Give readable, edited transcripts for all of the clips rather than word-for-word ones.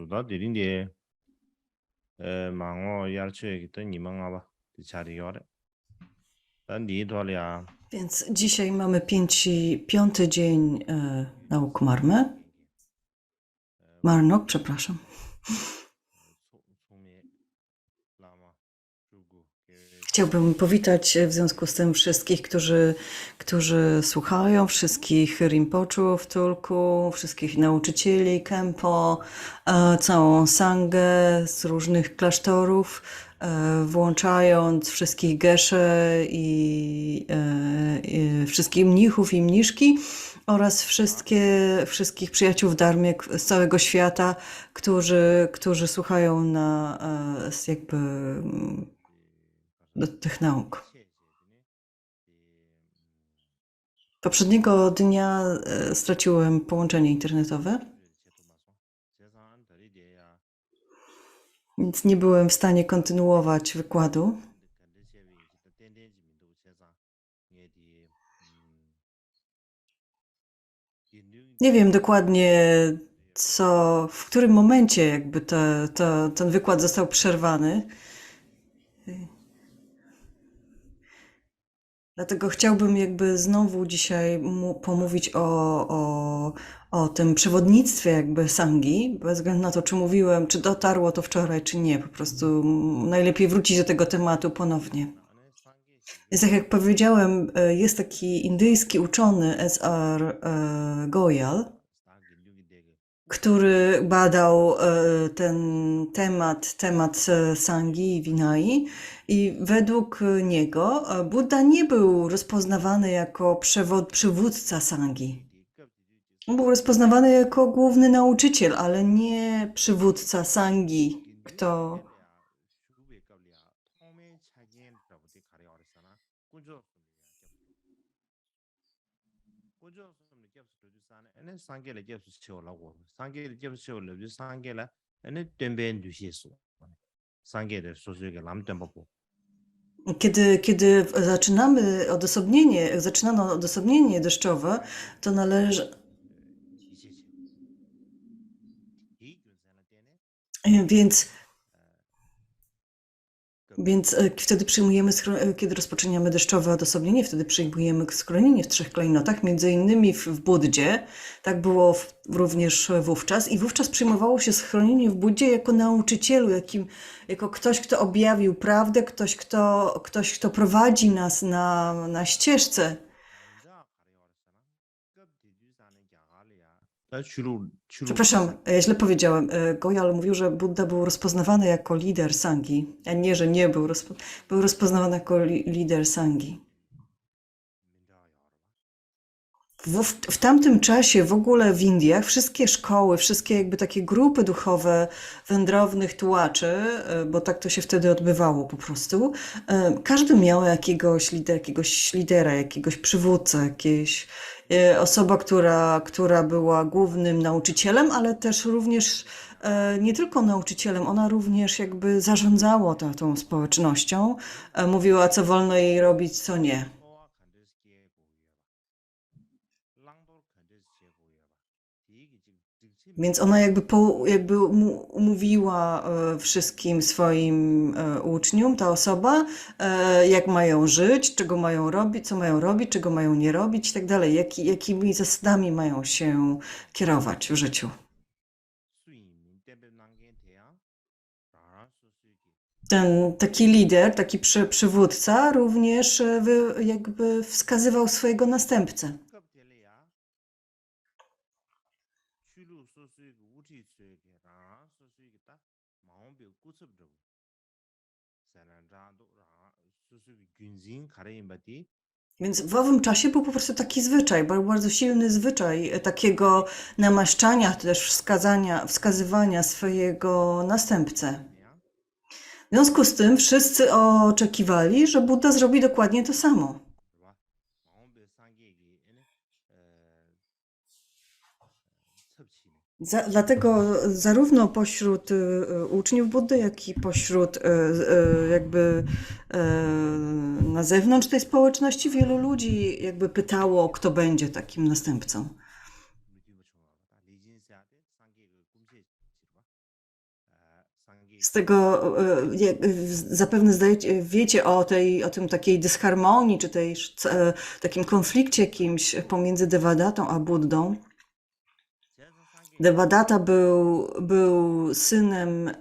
da dedin diye mango yarçı gitti ni manga ba çari yore. Dan di to ya Więc dzisiaj mamy piąty dzień nauk Marmy. Marnok, przepraszam. sumi lama jugu Chciałbym powitać w związku z tym wszystkich, którzy słuchają, wszystkich Rinpoczów, Tulku, wszystkich nauczycieli Kempo, całą sangę z różnych klasztorów, włączając wszystkich gesze i wszystkich mnichów i mniszki oraz wszystkich przyjaciół w Darmie z całego świata, którzy słuchają jakby do tych nauk. Poprzedniego dnia straciłem połączenie internetowe, więc nie byłem w stanie kontynuować wykładu. Nie wiem dokładnie, w którym momencie jakby ten wykład został przerwany. Dlatego chciałbym jakby znowu dzisiaj pomówić o tym przewodnictwie jakby Sangi, bez względu na to, czy dotarło to wczoraj, czy nie. Po prostu najlepiej wrócić do tego tematu ponownie. Więc tak jak powiedziałem, jest taki indyjski uczony S.R. Goyal, który badał ten temat Sangi i Vinai i według niego Buddha nie był rozpoznawany jako przywódca Sangi. On był rozpoznawany jako główny nauczyciel, ale nie przywódca Sangi, 상계를 접수 채우려고 상계를 접수 채우려고 상계를 ene temben du shesu 상계를 소수게 남던 법고 Kiedy zaczynano odosobnienie deszczowe, to należy. Więc wtedy kiedy rozpoczynamy deszczowe odosobnienie, wtedy przyjmujemy schronienie w trzech klejnotach, między innymi w Buddzie. Tak było również wówczas. I wówczas przyjmowało się schronienie w Buddzie jako nauczycielu, jako ktoś, kto objawił prawdę, ktoś, kto prowadzi nas na ścieżce. Przepraszam, ja źle powiedziałem. Goyal mówił, że Buddha był rozpoznawany jako lider Sangi, a nie, że nie był. Był rozpoznawany jako lider Sangi. W tamtym czasie w ogóle w Indiach wszystkie szkoły, wszystkie jakby takie grupy duchowe wędrownych tułaczy, bo tak to się wtedy odbywało po prostu, każdy miał jakiegoś lidera, jakiegoś przywódcę, osoba, która była głównym nauczycielem, ale też również nie tylko nauczycielem, ona również jakby zarządzała tą społecznością, mówiła, co wolno jej robić, co nie. Więc ona jakby mówiła wszystkim swoim uczniom, ta osoba, jak mają żyć, czego mają robić, co mają robić, czego mają nie robić i tak dalej, jakimi zasadami mają się kierować w życiu. Ten taki lider, taki przywódca również jakby wskazywał swojego następcę. Więc w owym czasie był po prostu taki zwyczaj, był bardzo silny zwyczaj takiego namaszczania, też wskazywania swojego następcę. W związku z tym wszyscy oczekiwali, że Buddha zrobi dokładnie to samo. Dlatego zarówno pośród uczniów Buddy, jak i pośród jakby na zewnątrz tej społeczności wielu ludzi jakby pytało, kto będzie takim następcą. Z tego zapewne wiecie o tym takiej dysharmonii, czy takim konflikcie jakimś pomiędzy Devadatą a Buddą. Devadatta był synem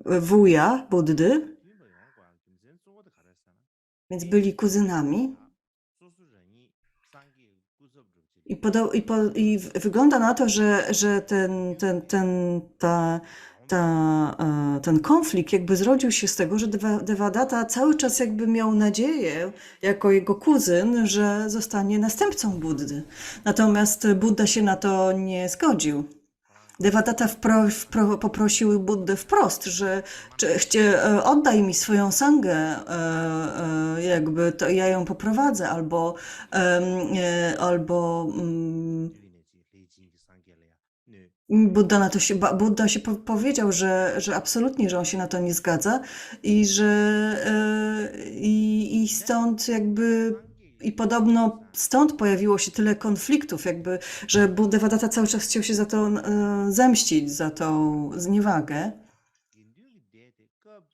wuja Buddy, więc byli kuzynami. I wygląda na to, że ten konflikt jakby zrodził się z tego, że Devadatta cały czas jakby miał nadzieję, jako jego kuzyn, że zostanie następcą Buddy. Natomiast Buddha się na to nie zgodził. Devadatta poprosił Buddę wprost, że oddaj mi swoją sangę, jakby to ja ją poprowadzę, albo Buddha się powiedział, że absolutnie, że on się na to nie zgadza i i stąd jakby i podobno stąd pojawiło się tyle konfliktów, jakby, że Devadatta cały czas chciał się za to zemścić, za tą zniewagę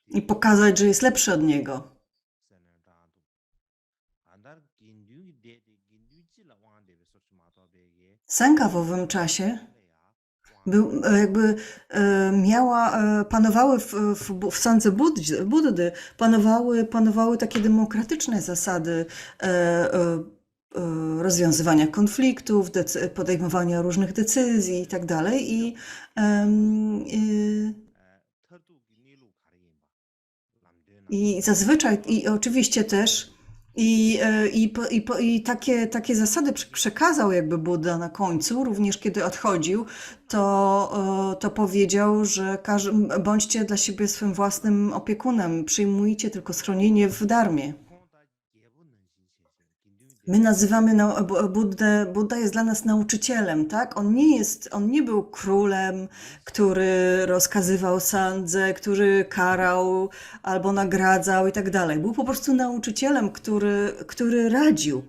i pokazać, że jest lepszy od niego. Sangha w owym czasie panowały w sandze Buddy, panowały takie demokratyczne zasady rozwiązywania konfliktów, podejmowania różnych decyzji i tak dalej. I zazwyczaj, i oczywiście też, i takie zasady przekazał jakby Buddha na końcu, również kiedy odchodził, to powiedział, że bądźcie dla siebie swym własnym opiekunem, przyjmujcie tylko schronienie w dharmie. My nazywamy Buddę jest dla nas nauczycielem, tak? On nie był królem, który rozkazywał sandze, który karał albo nagradzał i tak dalej. Był po prostu nauczycielem, który radził,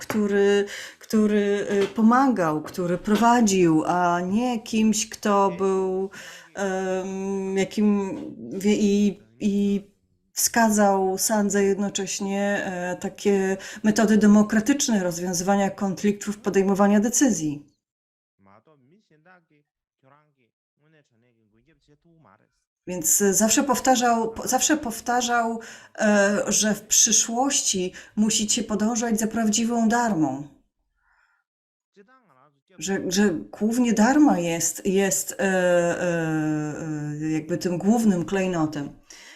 który pomagał, który prowadził, a nie kimś, kto był i wskazał sandze jednocześnie takie metody demokratyczne rozwiązywania konfliktów, podejmowania decyzji. Więc zawsze powtarzał, że w przyszłości musicie podążać za prawdziwą dharmą. Że głównie dharma jest jakby tym głównym klejnotem.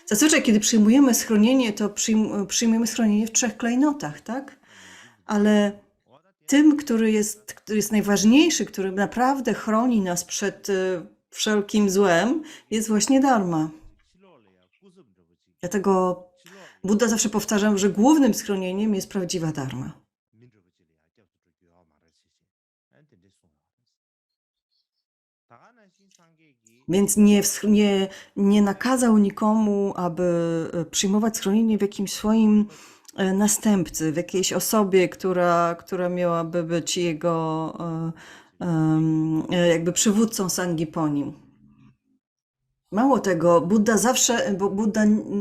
Zazwyczaj, kiedy przyjmujemy schronienie, to przyjmujemy schronienie w 3 klejnotach, tak? Ale tym, który jest najważniejszy, który naprawdę chroni nas przed wszelkim złem, jest właśnie dharma. Dlatego Buddha zawsze powtarzał, że głównym schronieniem jest prawdziwa dharma. Więc nie nakazał nikomu, aby przyjmować schronienie w jakimś swoim następcy, w jakiejś osobie, która miałaby być jego jakby przywódcą sanghi po nim. Mało tego, Buddha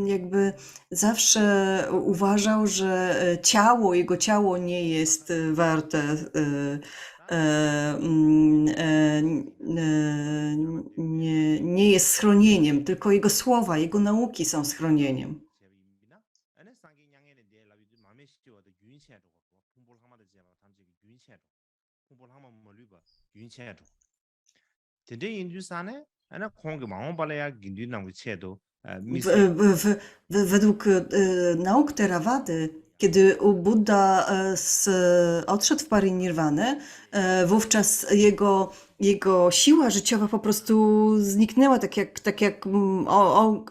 jakby zawsze uważał, że jego ciało nie jest warte nie jest schronieniem, tylko jego słowa, jego nauki są schronieniem. Według nauk Theravady, kiedy Buddha odszedł w parinirwanę, wówczas jego siła życiowa po prostu zniknęła, tak jak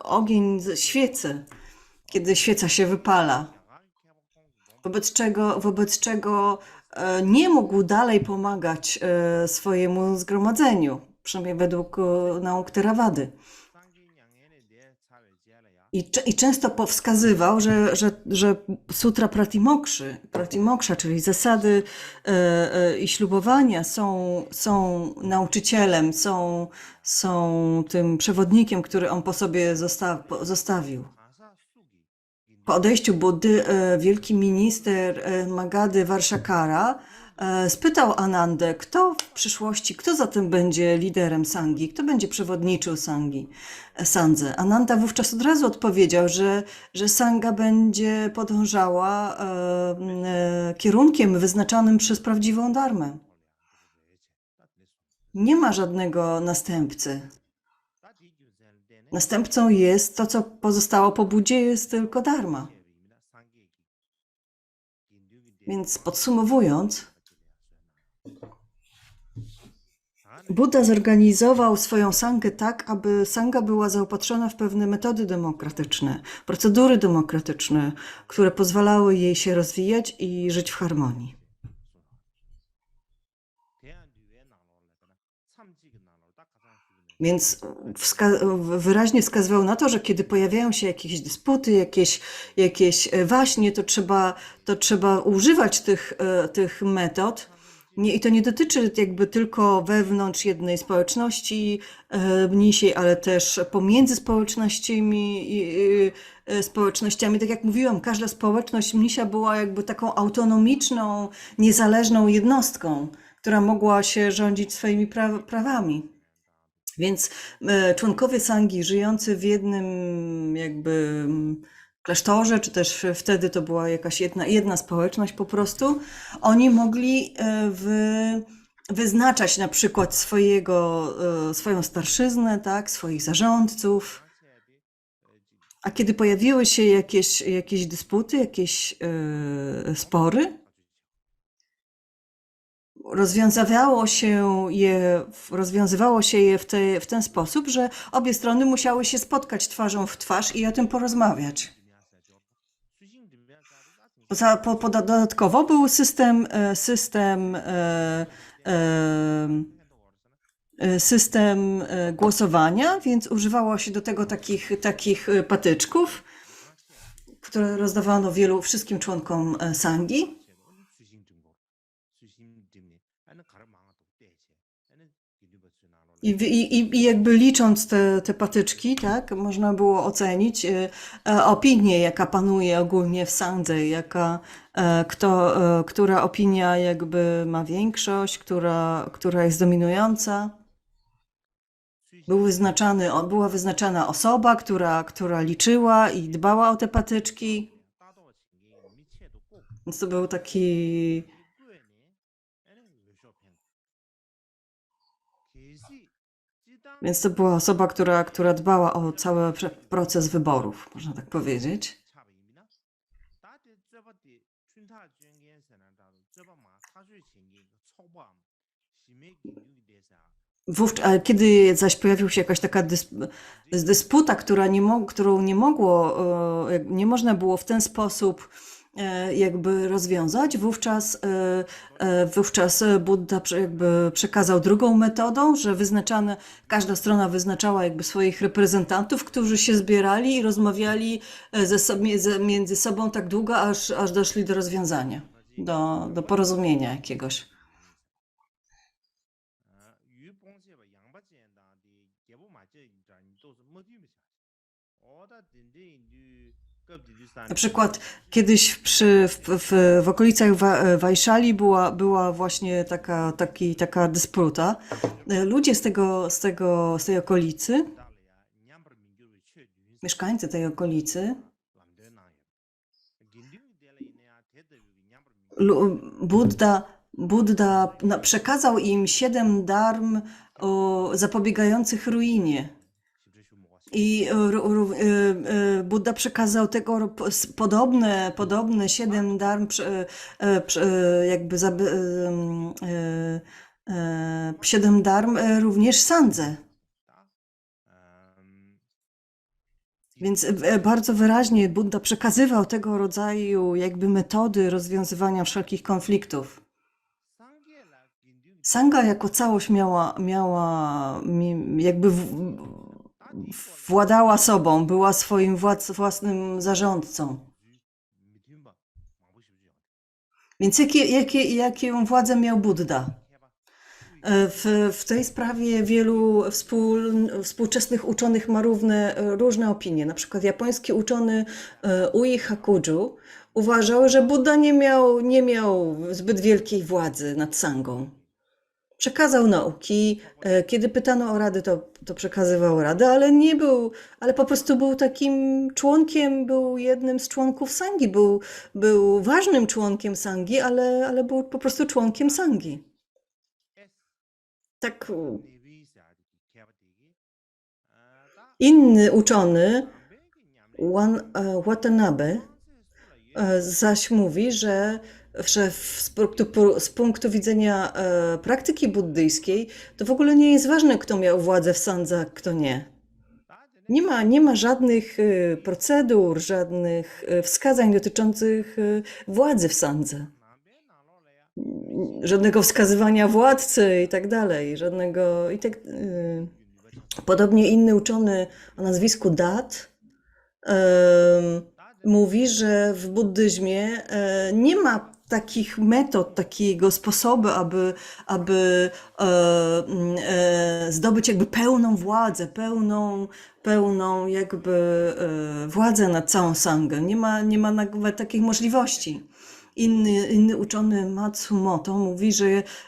ogień z świecy, kiedy świeca się wypala. Wobec czego nie mógł dalej pomagać swojemu zgromadzeniu, przynajmniej według nauk Theravady. I często wskazywał, że sutra Pratimoksha, czyli zasady i ślubowania są nauczycielem, są tym przewodnikiem, który on po sobie zostawił. Po odejściu Buddy wielki minister Magady Varshakara spytał Anandę, kto w przyszłości, kto zatem będzie liderem Sangi, kto będzie przewodniczył Sandze. Ananda wówczas od razu odpowiedział, że Sanga będzie podążała kierunkiem wyznaczonym przez prawdziwą dharmę. Nie ma żadnego następcy. Następcą jest to, co pozostało po Buddzie, jest tylko dharma. Więc podsumowując, Buddha zorganizował swoją sangę tak, aby sanga była zaopatrzona w pewne metody demokratyczne, procedury demokratyczne, które pozwalały jej się rozwijać i żyć w harmonii. Więc wyraźnie wskazywał na to, że kiedy pojawiają się jakieś dysputy, jakieś waśnie, to trzeba używać tych metod. I to nie dotyczy jakby tylko wewnątrz jednej społeczności mnisiej, ale też pomiędzy społecznościami. Tak jak mówiłam, każda społeczność mnisia była jakby taką autonomiczną, niezależną jednostką, która mogła się rządzić swoimi prawami. Więc członkowie sangi żyjący w jednym jakby klasztorze, czy też wtedy to była jakaś jedna społeczność po prostu, oni mogli wyznaczać na przykład swoją starszyznę, tak, swoich zarządców. A kiedy pojawiły się jakieś dysputy, jakieś spory, rozwiązywało się je w ten sposób, że obie strony musiały się spotkać twarzą w twarz i o tym porozmawiać. Dodatkowo był system głosowania, więc używało się do tego takich patyczków, które rozdawano wszystkim członkom sangi. I jakby licząc te patyczki, tak, można było ocenić opinię, jaka panuje ogólnie w sandze, która opinia jakby ma większość, która jest dominująca. Była wyznaczana osoba, która liczyła i dbała o te patyczki. Więc to był taki... Więc to była osoba, która dbała o cały proces wyborów, można tak powiedzieć. Kiedy zaś pojawiła się jakaś taka dysputa, którą nie można było w ten sposób jakby rozwiązać, wówczas Buddha jakby przekazał drugą metodą, że każda strona wyznaczała jakby swoich reprezentantów, którzy się zbierali i rozmawiali między sobą tak długo, aż doszli do rozwiązania, do porozumienia jakiegoś. Na przykład kiedyś w okolicach Wajszali była właśnie taka dysputa. Ludzie z tej okolicy, mieszkańcy tej okolicy, Buddha przekazał im 7 dharm zapobiegających ruinie. I Buddha przekazał tego podobne 7 dharm, jakby 7 dharm również sandze. Więc bardzo wyraźnie Buddha przekazywał tego rodzaju jakby metody rozwiązywania wszelkich konfliktów. Sanga jako całość miała jakby władała sobą, była swoim własnym zarządcą. Więc jaką władzę miał Buddha? W tej sprawie wielu współczesnych uczonych ma różne opinie. Na przykład japoński uczony Ui Hakuju uważał, że Buddha nie miał zbyt wielkiej władzy nad Sangą. Przekazał nauki, kiedy pytano o rady, to przekazywał rady, ale po prostu był takim członkiem, był jednym z członków Sangi, był ważnym członkiem Sangi, ale był po prostu członkiem Sangi. Tak, inny uczony, Watanabe, zaś mówi, że z punktu widzenia praktyki buddyjskiej, to w ogóle nie jest ważne, kto miał władzę w sandze, a kto nie. Nie ma żadnych procedur, żadnych wskazań dotyczących władzy w sandze. Żadnego wskazywania władcy i tak dalej. Podobnie inny uczony o nazwisku Dat mówi, że w buddyzmie nie ma takich metod, takiego sposobu, aby zdobyć jakby pełną władzę, pełną jakby władzę nad całą sangę. Nie ma nawet takich możliwości. Inny uczony Matsumoto mówi,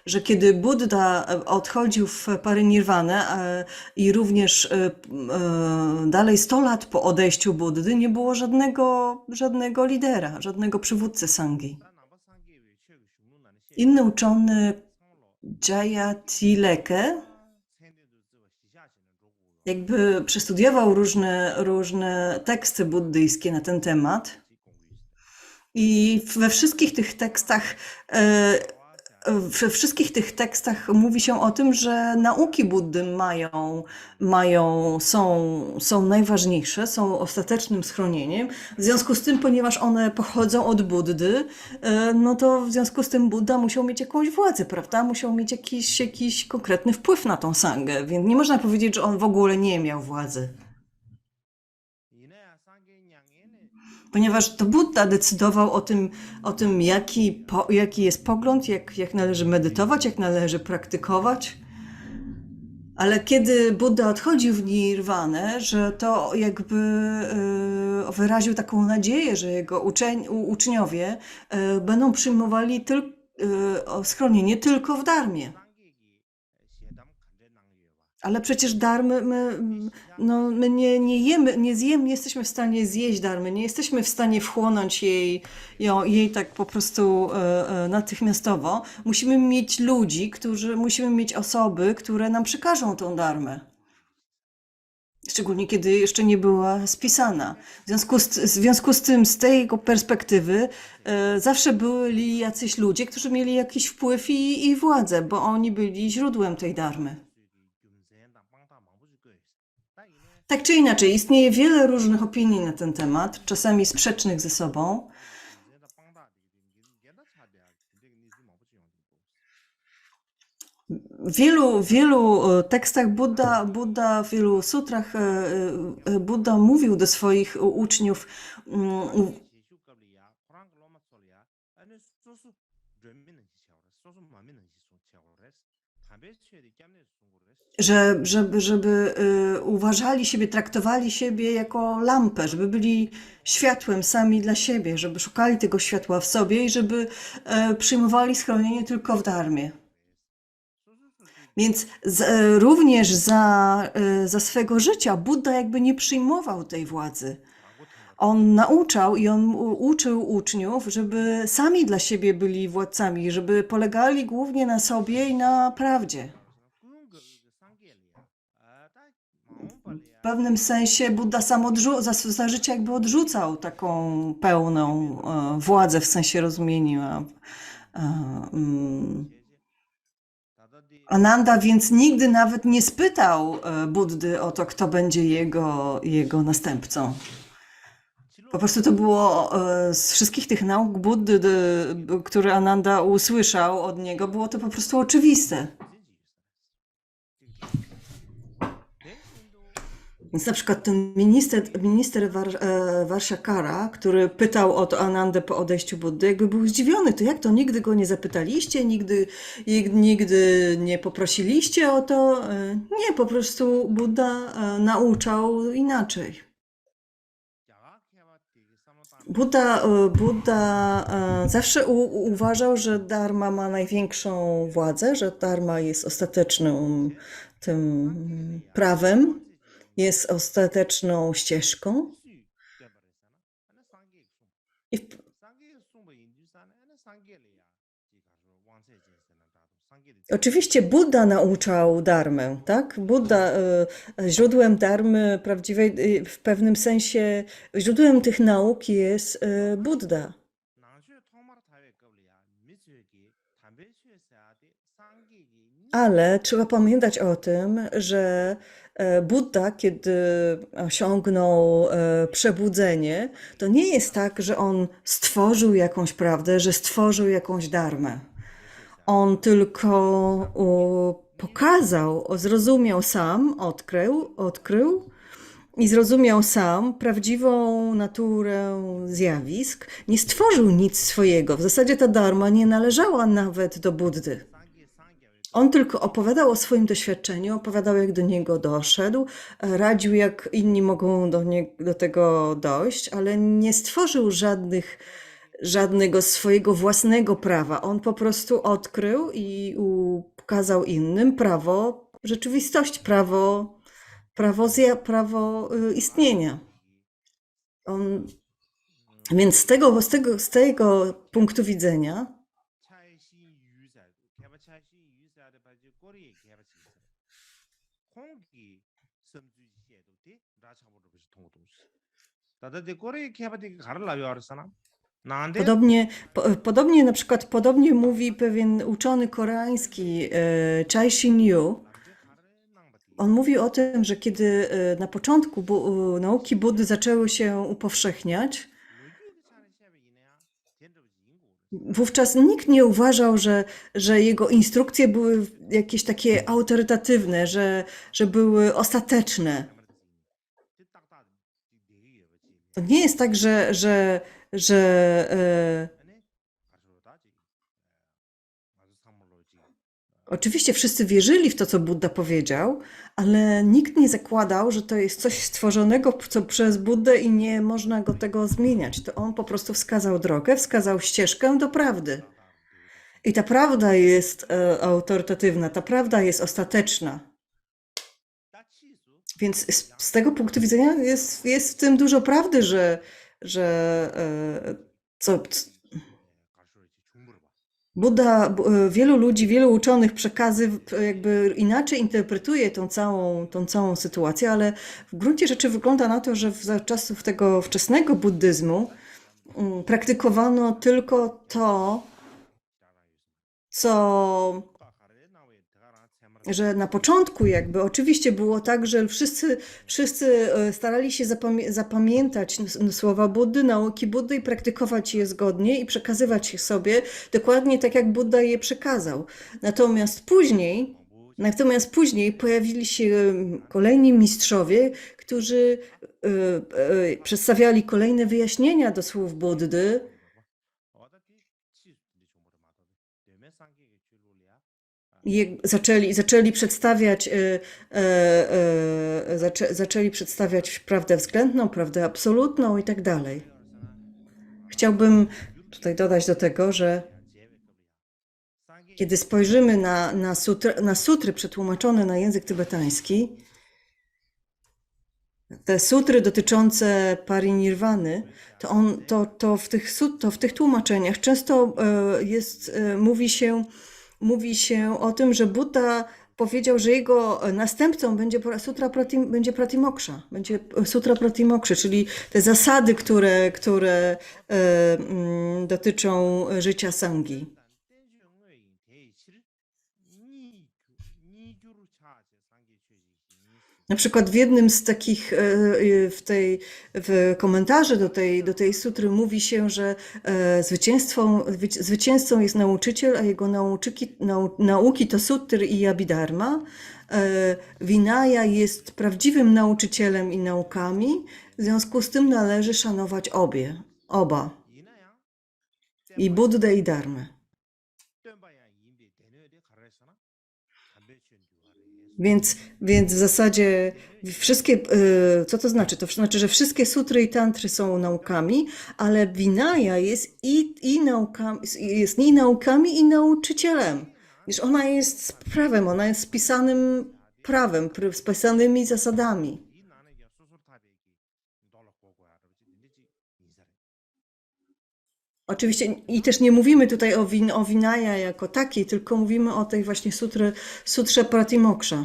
że kiedy Buddha odchodził w parynirwanę i również dalej 100 lat po odejściu Buddy nie było żadnego lidera, żadnego przywódcy sangi. Inny uczony Jayatileke jakby przestudiował różne teksty buddyjskie na ten temat. I we wszystkich tych tekstach mówi się o tym, że nauki Buddy są najważniejsze, są ostatecznym schronieniem. W związku z tym, ponieważ one pochodzą od Buddy, no to w związku z tym Buddha musiał mieć jakąś władzę, prawda? Musiał mieć jakiś konkretny wpływ na tą sangę, więc nie można powiedzieć, że on w ogóle nie miał władzy. Ponieważ to Buddha decydował o tym jaki jest pogląd, jak należy medytować, jak należy praktykować. Ale kiedy Buddha odchodził w nirwanę, że to jakby wyraził taką nadzieję, że jego uczniowie będą przyjmowali schronienie tylko w dharmie. Ale przecież darmy, my nie jemy, nie jesteśmy w stanie zjeść darmy, nie jesteśmy w stanie wchłonąć jej tak po prostu natychmiastowo. Musimy mieć musimy mieć osoby, które nam przekażą tą darmę. Szczególnie kiedy jeszcze nie była spisana. W związku z tym, z tej perspektywy, zawsze byli jacyś ludzie, którzy mieli jakiś wpływ i władzę, bo oni byli źródłem tej darmy. Tak czy inaczej, istnieje wiele różnych opinii na ten temat, czasami sprzecznych ze sobą. W wielu tekstach Buddha, w wielu sutrach Buddha mówił do swoich uczniów, żeby uważali siebie, traktowali siebie jako lampę, żeby byli światłem sami dla siebie, żeby szukali tego światła w sobie i żeby przyjmowali schronienie tylko w dharmie. Więc również za swego życia Buddha jakby nie przyjmował tej władzy. On nauczał i on uczył uczniów, żeby sami dla siebie byli władcami, żeby polegali głównie na sobie i na prawdzie. W pewnym sensie Buddha sam za życia jakby odrzucał taką pełną władzę w sensie rozumienia. Ananda więc nigdy nawet nie spytał Buddy o to, kto będzie jego następcą. Po prostu to było z wszystkich tych nauk Buddy, które Ananda usłyszał od niego, było to po prostu oczywiste. Więc na przykład ten minister Varshakara, który pytał o to Anandę po odejściu Buddy, jakby był zdziwiony, to jak to nigdy go nie zapytaliście, nigdy nie poprosiliście o to? Nie, po prostu Buddha nauczał inaczej. Buddha zawsze uważał, że dharma ma największą władzę, że dharma jest ostatecznym tym prawem, jest ostateczną ścieżką. I oczywiście Buddha nauczał dharmę, tak? Buddha, źródłem dharmy prawdziwej, w pewnym sensie, źródłem tych nauk jest Buddha. Ale trzeba pamiętać o tym, że Buddha, kiedy osiągnął przebudzenie, to nie jest tak, że on stworzył jakąś prawdę, że stworzył jakąś dharmę. On tylko pokazał, zrozumiał sam, odkrył i zrozumiał sam prawdziwą naturę zjawisk. Nie stworzył nic swojego. W zasadzie ta dharma nie należała nawet do Buddy. On tylko opowiadał o swoim doświadczeniu, opowiadał, jak do niego doszedł, radził, jak inni mogą do tego dojść, ale nie stworzył żadnego swojego własnego prawa. On po prostu odkrył i pokazał innym prawo rzeczywistości, prawo istnienia. Więc z tego punktu widzenia podobnie mówi pewien uczony koreański Chai Shin-yu. On mówi o tym, że kiedy na początku nauki Buddy zaczęły się upowszechniać, wówczas nikt nie uważał, że jego instrukcje były jakieś takie autorytatywne, że były ostateczne. To nie jest tak, oczywiście wszyscy wierzyli w to, co Buddha powiedział, ale nikt nie zakładał, że to jest coś stworzonego przez Buddę i nie można tego zmieniać. To on po prostu wskazał drogę, wskazał ścieżkę do prawdy. I ta prawda jest autorytatywna, ta prawda jest ostateczna. Więc z tego punktu widzenia jest w tym dużo prawdy, Buddha, wielu ludzi, wielu uczonych jakby inaczej interpretuje tą całą sytuację, ale w gruncie rzeczy wygląda na to, że za czasów tego wczesnego buddyzmu praktykowano tylko to, że na początku jakby oczywiście było tak, że wszyscy starali się zapamiętać słowa Buddy, nauki Buddy i praktykować je zgodnie i przekazywać je sobie dokładnie tak, jak Buddha je przekazał. Natomiast później pojawili się kolejni mistrzowie, którzy przedstawiali kolejne wyjaśnienia do słów Buddy. Zaczęli przedstawiać prawdę względną, prawdę absolutną i tak dalej. Chciałbym tutaj dodać do tego, że kiedy spojrzymy na sutry przetłumaczone na język tybetański, te sutry dotyczące parinirwany, to w tych tłumaczeniach często mówi się o tym, że Buddha powiedział, że jego następcą będzie Pratimoksha, będzie Sutra Pratimoksha, czyli te zasady, które dotyczą życia Sanghi. Na przykład w jednym z takich, w komentarzu do tej sutry mówi się, że zwycięzcą jest nauczyciel, a jego nauki to sutry i abhidharma. Vinaya jest prawdziwym nauczycielem i naukami, w związku z tym należy szanować oba, i Buddę, i Dharmę. Więc w zasadzie wszystkie, co to znaczy? To znaczy, że wszystkie sutry i tantry są naukami, ale Vinaya jest i naukami, i nauczycielem. Wiesz, ona jest prawem, ona jest spisanym prawem, spisanymi zasadami. Oczywiście i też nie mówimy tutaj o Vinaya jako takiej, tylko mówimy o tej właśnie sutrze Pratimoksha.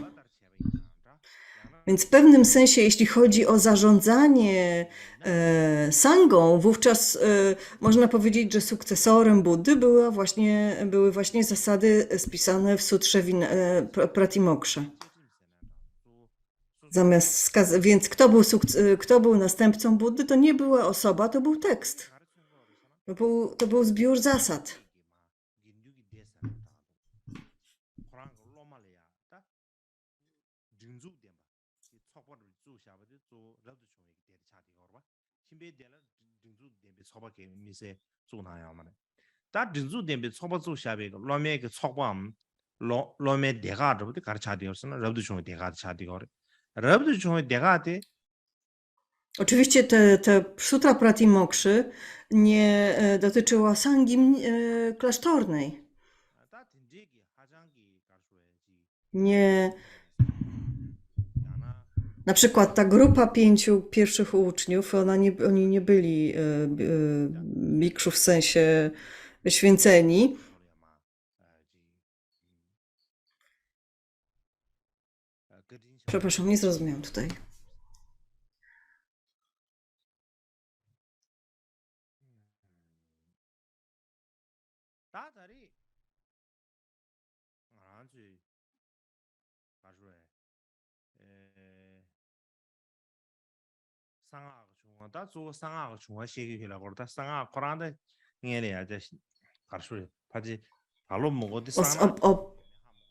Więc w pewnym sensie, jeśli chodzi o zarządzanie sangą, wówczas można powiedzieć, że sukcesorem Buddy były właśnie zasady spisane w sutrze Pratimoksha. Więc kto był następcą Buddy, to nie była osoba, to był tekst. To był zbiór zasad. Oczywiście ta sutra Pratimokszy nie dotyczyła sangi klasztornej. Nie. Na przykład ta grupa 5 pierwszych uczniów, oni nie byli bhikszu w sensie święceni. Przepraszam, nie zrozumiałam tutaj.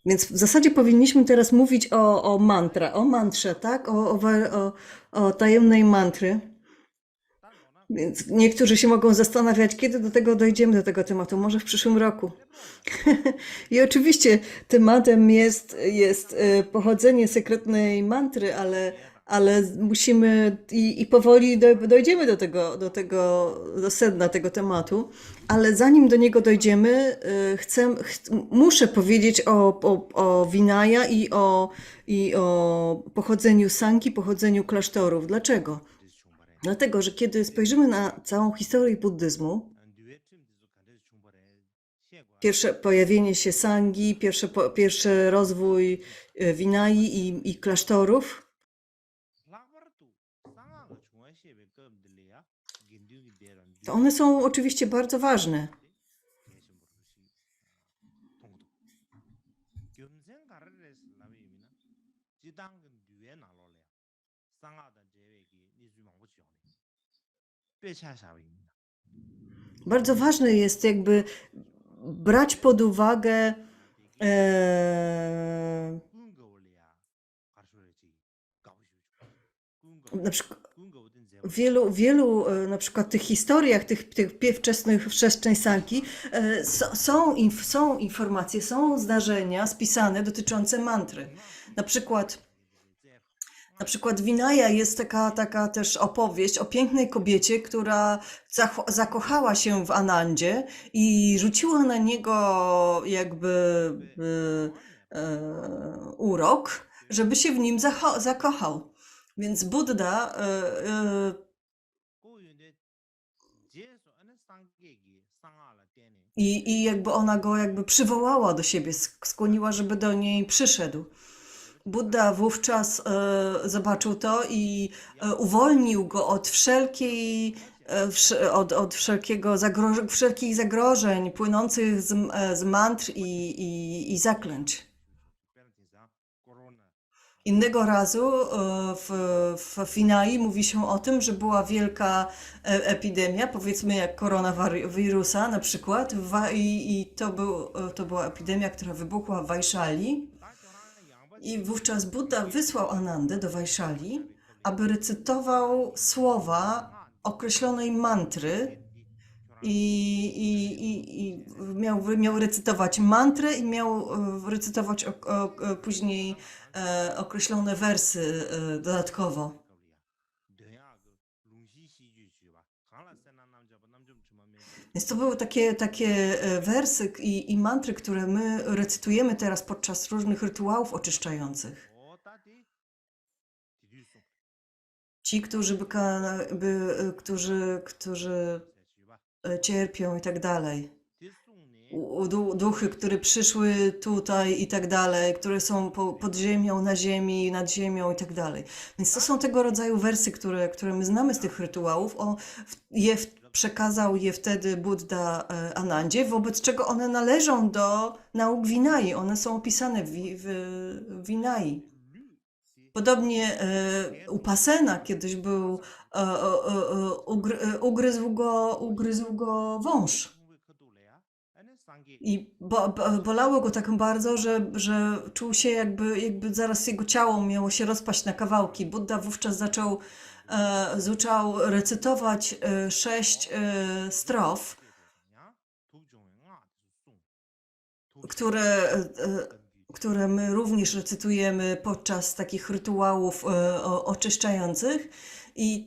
Więc w zasadzie powinniśmy teraz mówić o mantrze, tak? O tajemnej mantry. Więc niektórzy się mogą zastanawiać, kiedy do tego dojdziemy, do tego tematu, może w przyszłym roku. I oczywiście tematem jest pochodzenie sekretnej mantry, ale musimy i powoli dojdziemy do sedna tego tematu, ale zanim do niego dojdziemy, muszę powiedzieć o Vinaya i o pochodzeniu sangi, pochodzeniu klasztorów. Dlaczego? Dlatego, że kiedy spojrzymy na całą historię buddyzmu, pierwsze pojawienie się sangi, pierwszy rozwój Vinai i klasztorów, to one są oczywiście bardzo ważne. Bardzo ważne jest jakby brać pod uwagę na przykład wielu na przykład tych historiach, tych wczesnej sangi są informacje, są zdarzenia spisane dotyczące mantry. Na przykład Vinaya jest taka też opowieść o pięknej kobiecie, która zakochała się w Anandzie i rzuciła na niego jakby urok, żeby się w nim zakochał. Więc Buddha i jakby ona go jakby przywołała do siebie, skłoniła, żeby do niej przyszedł. Buddha wówczas zobaczył to i uwolnił go od wszelkich zagrożeń płynących z mantr i zaklęć. Innego razu w Finai mówi się o tym, że była wielka epidemia, powiedzmy jak koronawirusa na przykład, i to była epidemia, która wybuchła w Vaishali. I wówczas Buddha wysłał Anandę do Vaishali, aby recytował słowa określonej mantry i miał recytować mantrę i miał recytować później określone wersy dodatkowo. Więc to były takie wersy i mantry, które my recytujemy teraz podczas różnych rytuałów oczyszczających. Ci, którzy cierpią i tak dalej. Duchy, które przyszły tutaj i tak dalej, które są pod ziemią, na ziemi, nad ziemią i tak dalej. Więc to są tego rodzaju wersy, które my znamy z tych rytuałów. Przekazał je wtedy Buddha Anandzie, wobec czego one należą do nauk Vinai. One są opisane w Vinai. Podobnie Upasena kiedyś był, ugryzł go wąż. I bolało go tak bardzo, że czuł się jakby zaraz jego ciało miało się rozpaść na kawałki. Buddha wówczas zaczął recytować 6 strof, które my również recytujemy podczas takich rytuałów oczyszczających. I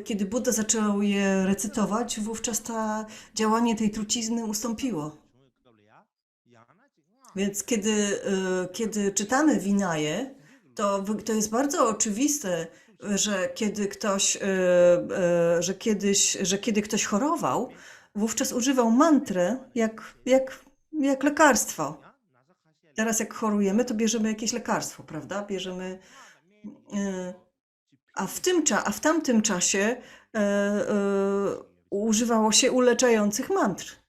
kiedy Buddha zaczął je recytować, wówczas działanie tej trucizny ustąpiło. Więc kiedy czytamy Vinaję, to jest bardzo oczywiste, że kiedy ktoś chorował, wówczas używał mantrę jak lekarstwo. Teraz jak chorujemy, to bierzemy jakieś lekarstwo, prawda? A w tamtym czasie używało się uleczających mantr.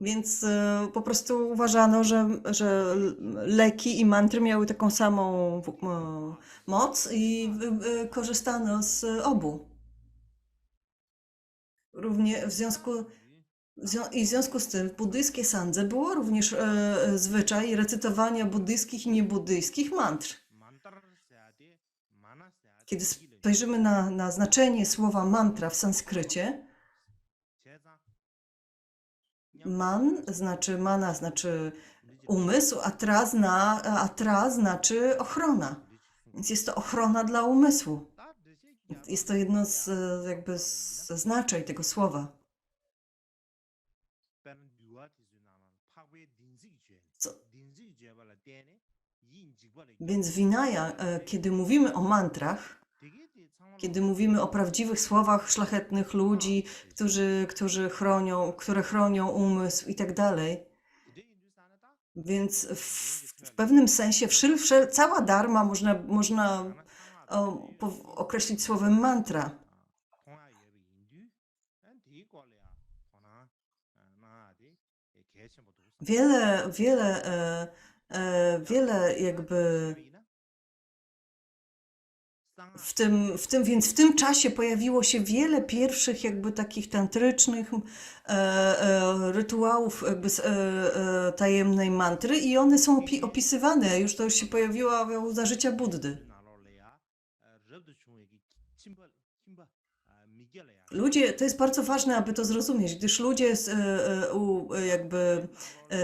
Więc po prostu uważano, że leki i mantry miały taką samą moc i korzystano z obu. Równie w związku z tym w buddyjskiej sandze było również zwyczaj recytowania buddyjskich i niebuddyjskich mantr. Kiedy spojrzymy na znaczenie słowa mantra w sanskrycie, mana znaczy umysł, a tra znaczy ochrona. Więc jest to ochrona dla umysłu. Jest to jedno ze znaczeń tego słowa. Więc Vinaya, kiedy mówimy o mantrach, kiedy mówimy o prawdziwych słowach szlachetnych ludzi, które chronią umysł i tak dalej, więc w pewnym sensie cała dharma można określić słowem mantra. Wiele jakby w tym czasie pojawiło się wiele pierwszych jakby takich tantrycznych rytuałów jakby tajemnej mantry i one są opisywane, to już się pojawiło za życia Buddy. Ludzie, to jest bardzo ważne, aby to zrozumieć, gdyż ludzie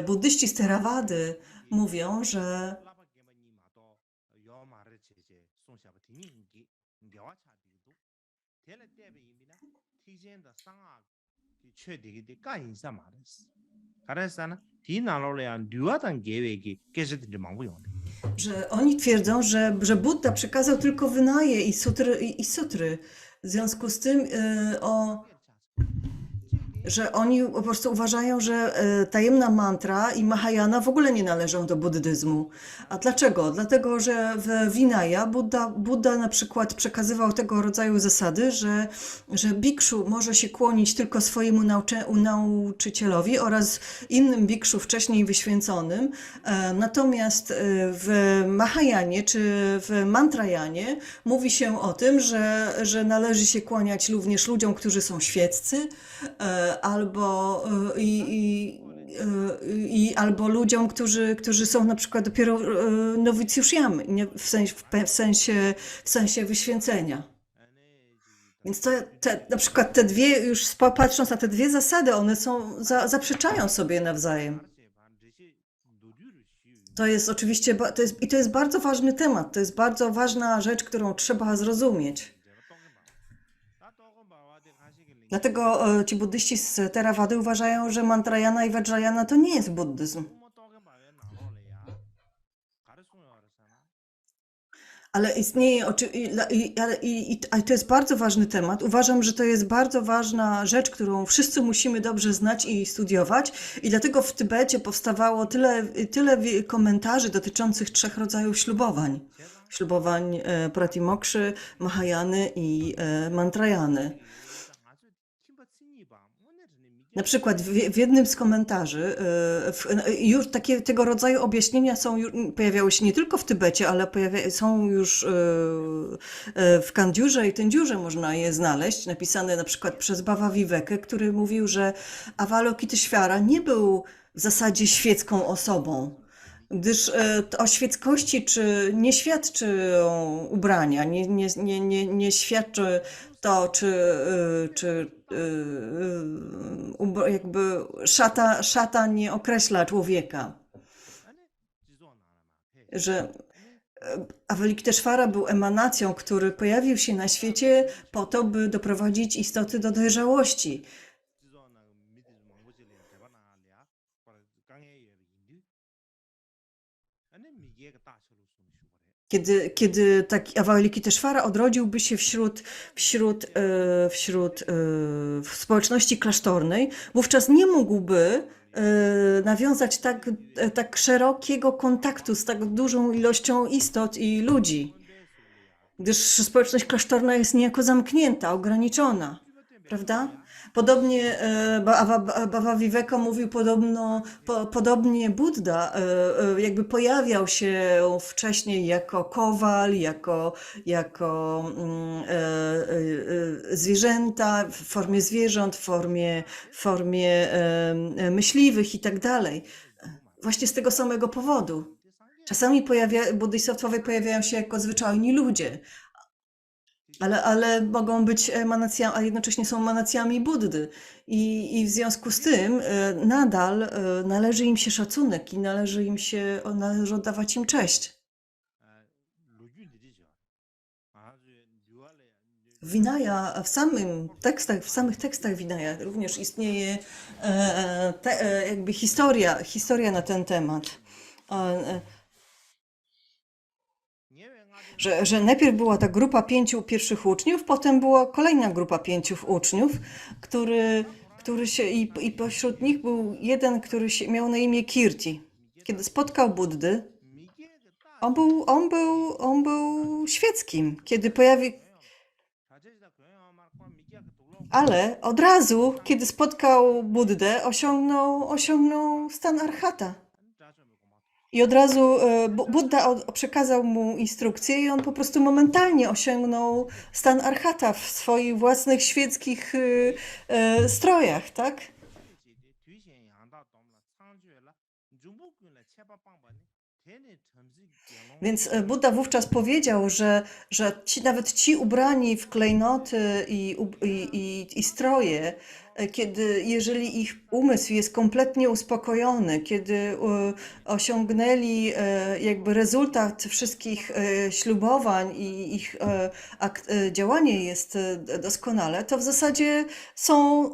buddyści z Theravady mówią, że oni twierdzą, że Buddha przekazał tylko Vinaję i sutry. W związku z tym że oni po prostu uważają, że tajemna mantra i Mahayana w ogóle nie należą do buddyzmu. A dlaczego? Dlatego, że w Vinaya Buddha na przykład przekazywał tego rodzaju zasady, że bikszu może się kłonić tylko swojemu nauczycielowi oraz innym bikszu wcześniej wyświęconym. Natomiast w Mahayanie czy w Mantrayanie mówi się o tym, że należy się kłaniać również ludziom, którzy są świeccy, albo albo ludziom, którzy są na przykład dopiero nowicjuszami, w sensie wyświęcenia. Więc na przykład te dwie, już patrząc na te dwie zasady, one zaprzeczają sobie nawzajem. To jest oczywiście, to jest bardzo ważny temat, to jest bardzo ważna rzecz, którą trzeba zrozumieć. Dlatego ci buddyści z Theravady uważają, że Mantrayana i Vajrayana to nie jest buddyzm. Ale istnieje, ale to jest bardzo ważny temat. Uważam, że to jest bardzo ważna rzecz, którą wszyscy musimy dobrze znać i studiować. I dlatego w Tybecie powstawało tyle komentarzy dotyczących 3 rodzajów ślubowań. Ślubowań Pratimokszy, Mahayany i Mantrayany. Na przykład w jednym z komentarzy już tego rodzaju objaśnienia pojawiały się nie tylko w Tybecie, ale są już w Kandziurze i Tędziurze można je znaleźć, napisane na przykład przez Bhava Vivekę, który mówił, że Avalokiteshvara nie był w zasadzie świecką osobą, gdyż o świeckości nie świadczy ubrania, nie świadczy to, czy jakby szata nie określa człowieka. Że Avalokiteshvara był emanacją, który pojawił się na świecie po to, by doprowadzić istoty do dojrzałości. Kiedy taki Avalokiteshvara odrodziłby się w społeczności klasztornej, wówczas nie mógłby nawiązać tak szerokiego kontaktu z tak dużą ilością istot i ludzi, gdyż społeczność klasztorna jest niejako zamknięta, ograniczona, prawda? Podobnie Bhava Viveka mówił, podobnie Buddha jakby pojawiał się wcześniej jako kowal, jako zwierzęta, w formie zwierząt, w formie myśliwych i tak dalej. Właśnie z tego samego powodu. Czasami bodhisattwowie pojawiają się jako zwyczajni ludzie, ale mogą być emanacjami, a jednocześnie są emanacjami Buddy. I w związku z tym nadal należy im się szacunek i należy oddawać im cześć. Vinaya, w samych tekstach Vinaya również istnieje jakby historia na ten temat. Że najpierw była ta grupa 5 pierwszych uczniów, potem była kolejna grupa 5 uczniów, który się, i pośród nich był jeden, który miał na imię Kirti. Kiedy spotkał Buddy, on był świeckim. Ale od razu, kiedy spotkał Buddę, osiągnął stan arhata. I od razu Buddha przekazał mu instrukcję i on po prostu momentalnie osiągnął stan arhata w swoich własnych świeckich strojach, tak? Więc Buddha wówczas powiedział, że nawet ci ubrani w klejnoty i stroje, jeżeli ich umysł jest kompletnie uspokojony, kiedy osiągnęli jakby rezultat wszystkich ślubowań i ich działanie jest doskonale, to w zasadzie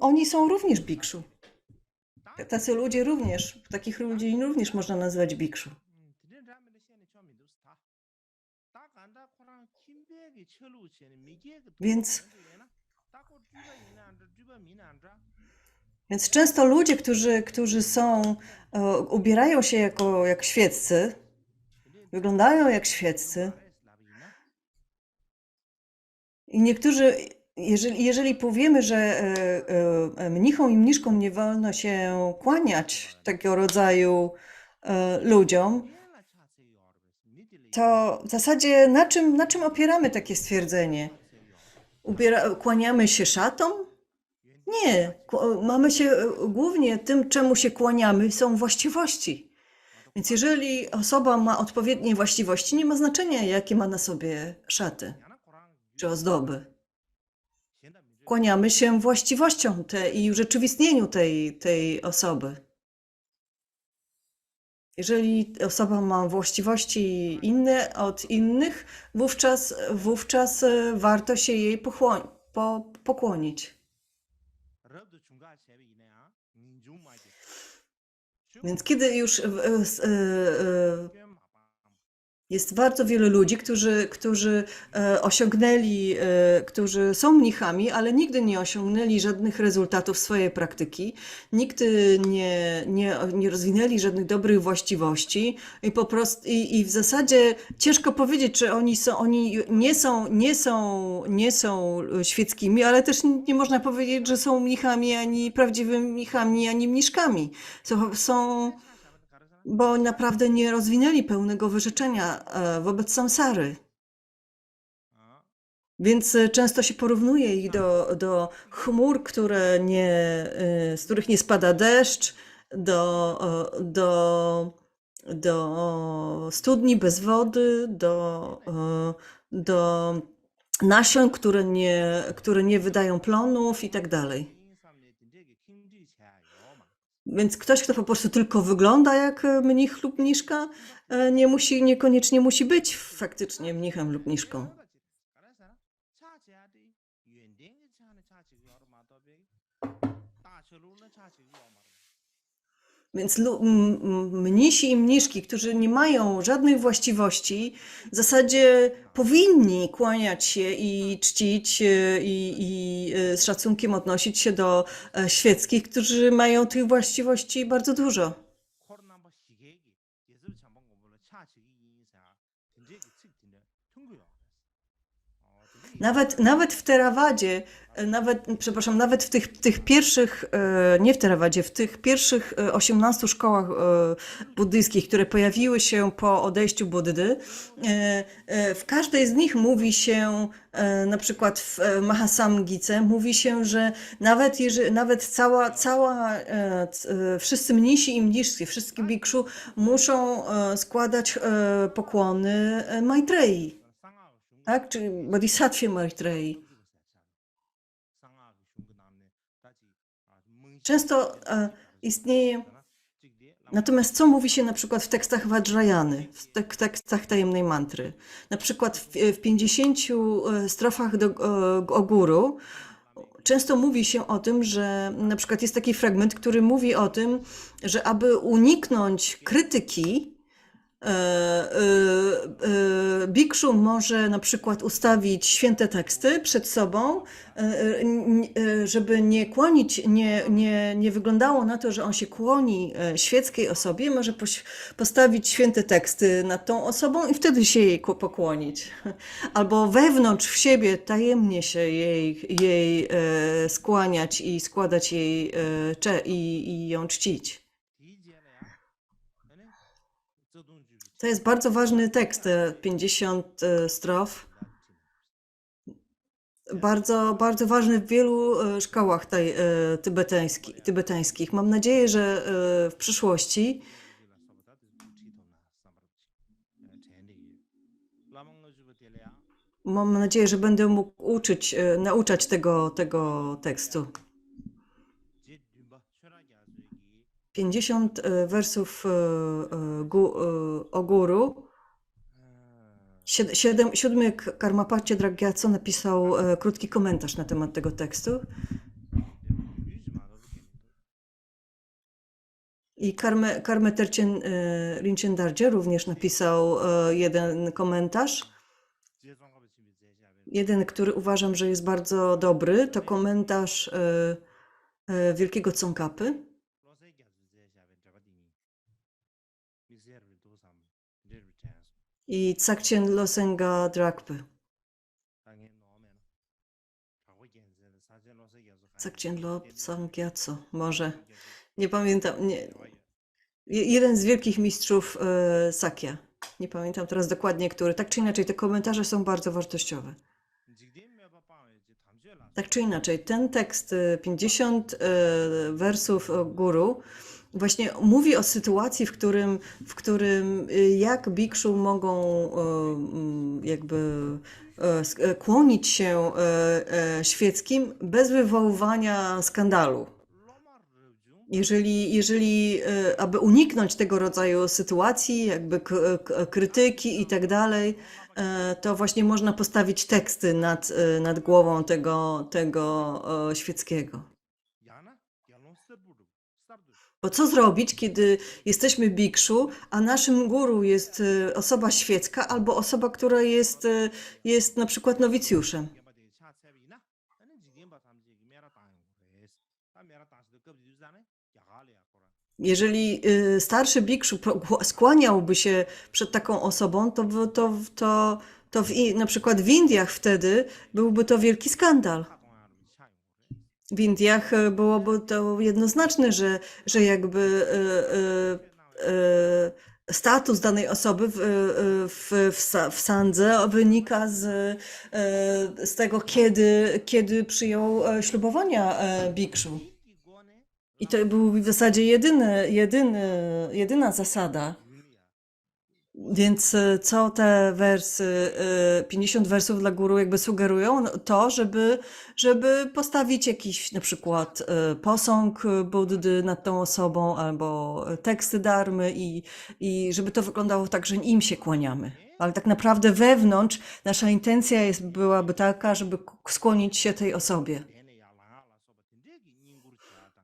oni są również bikszu. Takich ludzi również można nazwać bikszu. Więc Więc często ludzie, którzy ubierają się jak świeccy, wyglądają jak świeccy i niektórzy, jeżeli powiemy, że mnichom i mniszkom nie wolno się kłaniać takiego rodzaju ludziom, to w zasadzie na czym opieramy takie stwierdzenie? Kłaniamy się szatom? Nie, mamy się głównie tym, czemu się kłaniamy, są właściwości. Więc jeżeli osoba ma odpowiednie właściwości, nie ma znaczenia, jakie ma na sobie szaty czy ozdoby. Kłaniamy się właściwościom i urzeczywistnieniu tej osoby. Jeżeli osoba ma właściwości inne od innych, wówczas warto się jej pokłonić. Więc kiedy już jest bardzo wielu ludzi, którzy osiągnęli, którzy są mnichami, ale nigdy nie osiągnęli żadnych rezultatów swojej praktyki, nigdy nie rozwinęli żadnych dobrych właściwości i w zasadzie ciężko powiedzieć, czy oni nie są świeckimi, ale też nie można powiedzieć, że są mnichami, ani prawdziwymi mnichami, ani mniszkami. Bo naprawdę nie rozwinęli pełnego wyrzeczenia wobec samsary. Więc często się porównuje ich do chmur, z których nie spada deszcz, do studni bez wody, do nasion, które nie wydają plonów i tak dalej. Więc ktoś, kto po prostu tylko wygląda jak mnich lub mniszka, niekoniecznie musi być faktycznie mnichem lub mniszką. Więc mnisi i mniszki, którzy nie mają żadnych właściwości, w zasadzie powinni kłaniać się i czcić i z szacunkiem odnosić się do świeckich, którzy mają tych właściwości bardzo dużo. Nawet w Terawadzie, nawet w tych pierwszych, nie w Terawadzie, w tych pierwszych 18 szkołach buddyjskich, które pojawiły się po odejściu Buddy, w każdej z nich mówi się, na przykład w Mahasamgice, mówi się, że nawet wszyscy mnisi i mniszki, wszystkie bikszu muszą składać pokłony Maitrei. Tak? Czyli Bodhisattwie Maitrei. Często istnieje. Natomiast co mówi się na przykład w tekstach Vajrayany, w tekstach tajemnej mantry? Na przykład w 50 strofach o guru często mówi się o tym, że na przykład jest taki fragment, który mówi o tym, że aby uniknąć krytyki, bikszu może na przykład ustawić święte teksty przed sobą, żeby nie wyglądało na to, że on się kłoni świeckiej osobie, może postawić święte teksty nad tą osobą i wtedy się jej pokłonić. Albo wewnątrz w siebie tajemnie się jej skłaniać i składać jej i ją czcić. To jest bardzo ważny tekst, 50 strof. Bardzo, bardzo ważny w wielu szkołach tybetańskich. Mam nadzieję, że w przyszłości będę mógł nauczać tego tekstu. 50 wersów o guru. Siódmy Karmapaccia Draggyatso napisał krótki komentarz na temat tego tekstu. I Karmę Terchen Rinchen Darje również napisał jeden komentarz. Jeden, który uważam, że jest bardzo dobry, to komentarz wielkiego Tsongkapy. I Dzogchen Losenge Dragpa. Dzogchen Losang Gyatso, może. Nie pamiętam. Nie. Jeden z wielkich mistrzów Sakya. Nie pamiętam teraz dokładnie, który. Tak czy inaczej, te komentarze są bardzo wartościowe. Tak czy inaczej, ten tekst 50 wersów guru właśnie mówi o sytuacji, w którym jak bikszu mogą jakby kłonić się świeckim bez wywoływania skandalu. Jeżeli aby uniknąć tego rodzaju sytuacji, jakby krytyki i tak dalej, to właśnie można postawić teksty nad głową tego świeckiego. Bo co zrobić, kiedy jesteśmy bikszu, a naszym guru jest osoba świecka albo osoba, która jest na przykład nowicjuszem? Jeżeli starszy bikszu skłaniałby się przed taką osobą, na przykład w Indiach wtedy byłby to wielki skandal. W Indiach byłoby to jednoznaczne, że jakby status danej osoby w sandze wynika z tego, kiedy przyjął ślubowania bikszu. I to był w zasadzie jedyna zasada. Więc co te wersy, 50 wersów dla guru jakby sugerują? No to, żeby postawić jakiś na przykład posąg Buddy nad tą osobą albo teksty dharmy i żeby to wyglądało tak, że im się kłaniamy. Ale tak naprawdę wewnątrz nasza intencja byłaby taka, żeby skłonić się tej osobie.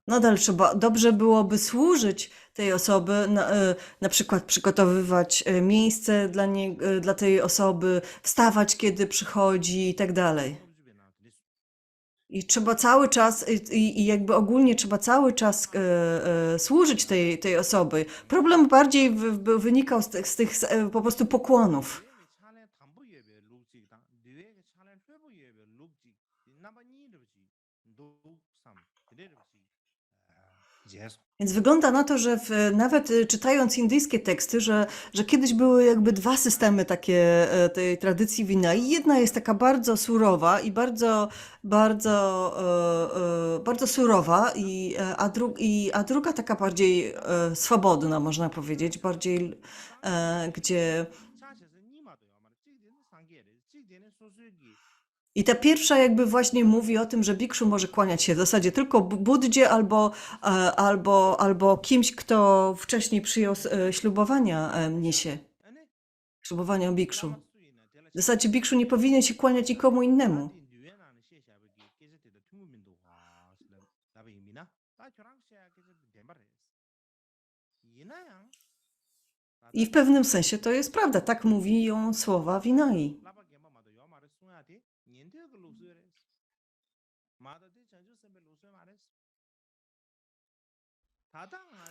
Nadal dobrze byłoby służyć tej osoby, na przykład przygotowywać miejsce dla tej osoby, wstawać, kiedy przychodzi i tak dalej. I trzeba cały czas, i jakby ogólnie trzeba cały czas służyć tej osoby. Problem bardziej wynikał z tych po prostu pokłonów. Więc wygląda na to, że nawet czytając indyjskie teksty, że kiedyś były jakby dwa systemy takie tej tradycji Vinai. Jedna jest taka bardzo surowa i bardzo surowa, a druga taka bardziej swobodna, można powiedzieć, bardziej gdzie... I ta pierwsza jakby właśnie mówi o tym, że bikszu może kłaniać się w zasadzie tylko Buddzie albo kimś, kto wcześniej przyjął ślubowania niesie. Ślubowania bikszu. W zasadzie bikszu nie powinien się kłaniać nikomu innemu. I w pewnym sensie to jest prawda. Tak mówią słowa Vinai.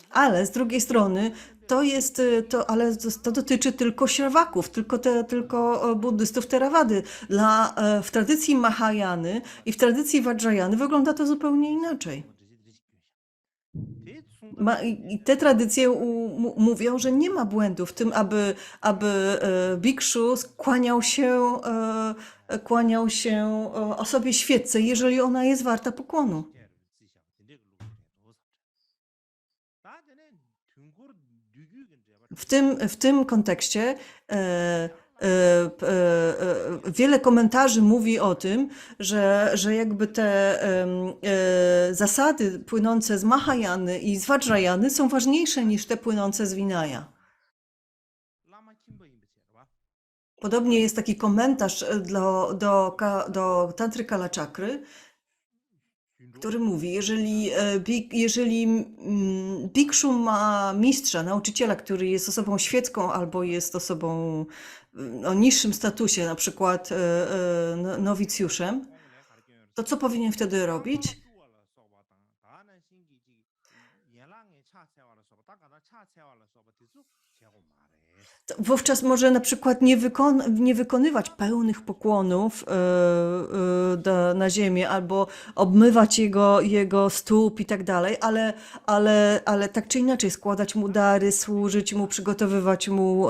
Ale z drugiej strony to dotyczy tylko śrawaków, tylko buddystów Theravady. W tradycji Mahayany i w tradycji Vajrayany wygląda to zupełnie inaczej. I te tradycje mówią, że nie ma błędu w tym, aby bikszu kłaniał się osobie świecce, jeżeli ona jest warta pokłonu. W tym kontekście wiele komentarzy mówi o tym, że jakby te zasady płynące z Mahayany i z Vajrayany są ważniejsze niż te płynące z Vinaya. Podobnie jest taki komentarz do Tantry Kalachakry, który mówi, jeżeli bikszu ma mistrza, nauczyciela, który jest osobą świecką albo jest osobą o niższym statusie, na przykład nowicjuszem, to co powinien wtedy robić? Wówczas może na przykład nie wykonywać pełnych pokłonów na ziemię albo obmywać jego stóp i tak dalej, ale tak czy inaczej składać mu dary, służyć mu, przygotowywać mu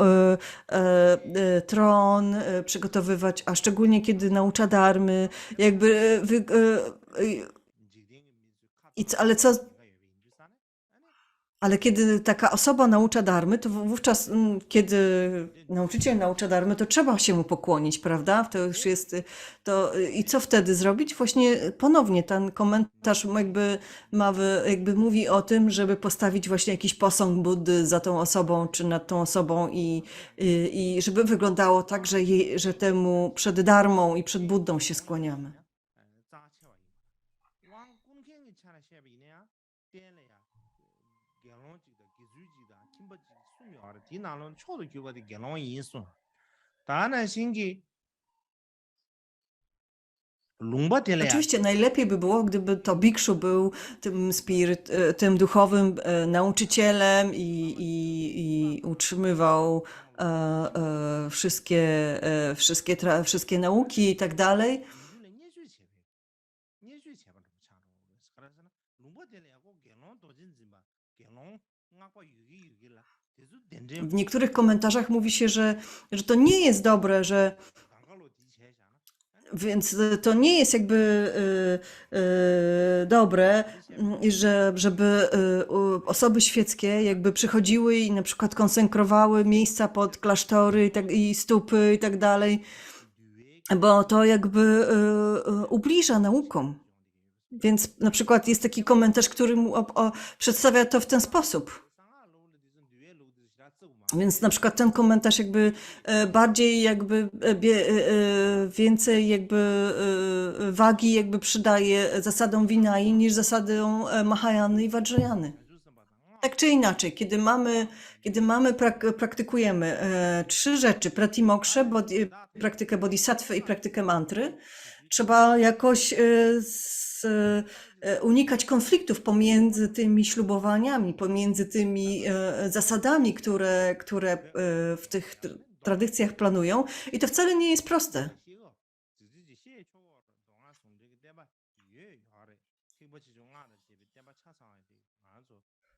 tron, przygotowywać, a szczególnie kiedy naucza dharmy, jakby ale co, ale kiedy taka osoba naucza dharmy, to wówczas, kiedy nauczyciel naucza dharmy, to trzeba się mu pokłonić, prawda? To już jest to. I co wtedy zrobić? Właśnie ponownie ten komentarz jakby mówi o tym, żeby postawić właśnie jakiś posąg Buddy za tą osobą, czy nad tą osobą i żeby wyglądało tak, że temu przed dharmą i przed Buddą się skłaniamy. Oczywiście najlepiej by było, gdyby to bikszu był tym duchowym nauczycielem i utrzymywał wszystkie nauki i tak dalej. W niektórych komentarzach mówi się, że to nie jest dobre, więc to nie jest jakby dobre, żeby osoby świeckie jakby przychodziły i na przykład konsekrowały miejsca pod klasztory i stupy i tak dalej, bo to jakby ubliża naukom. Więc na przykład jest taki komentarz, który przedstawia to w ten sposób. Więc na przykład ten komentarz jakby bardziej jakby więcej jakby wagi jakby przydaje zasadom Vinai niż zasadom Mahayany i Vajrayany. Tak czy inaczej, praktykujemy 3 rzeczy, pratimoksha, praktykę bodhisattwy i praktykę mantry, trzeba jakoś unikać konfliktów pomiędzy tymi ślubowaniami, pomiędzy tymi zasadami, które w tych tradycjach planują. I to wcale nie jest proste.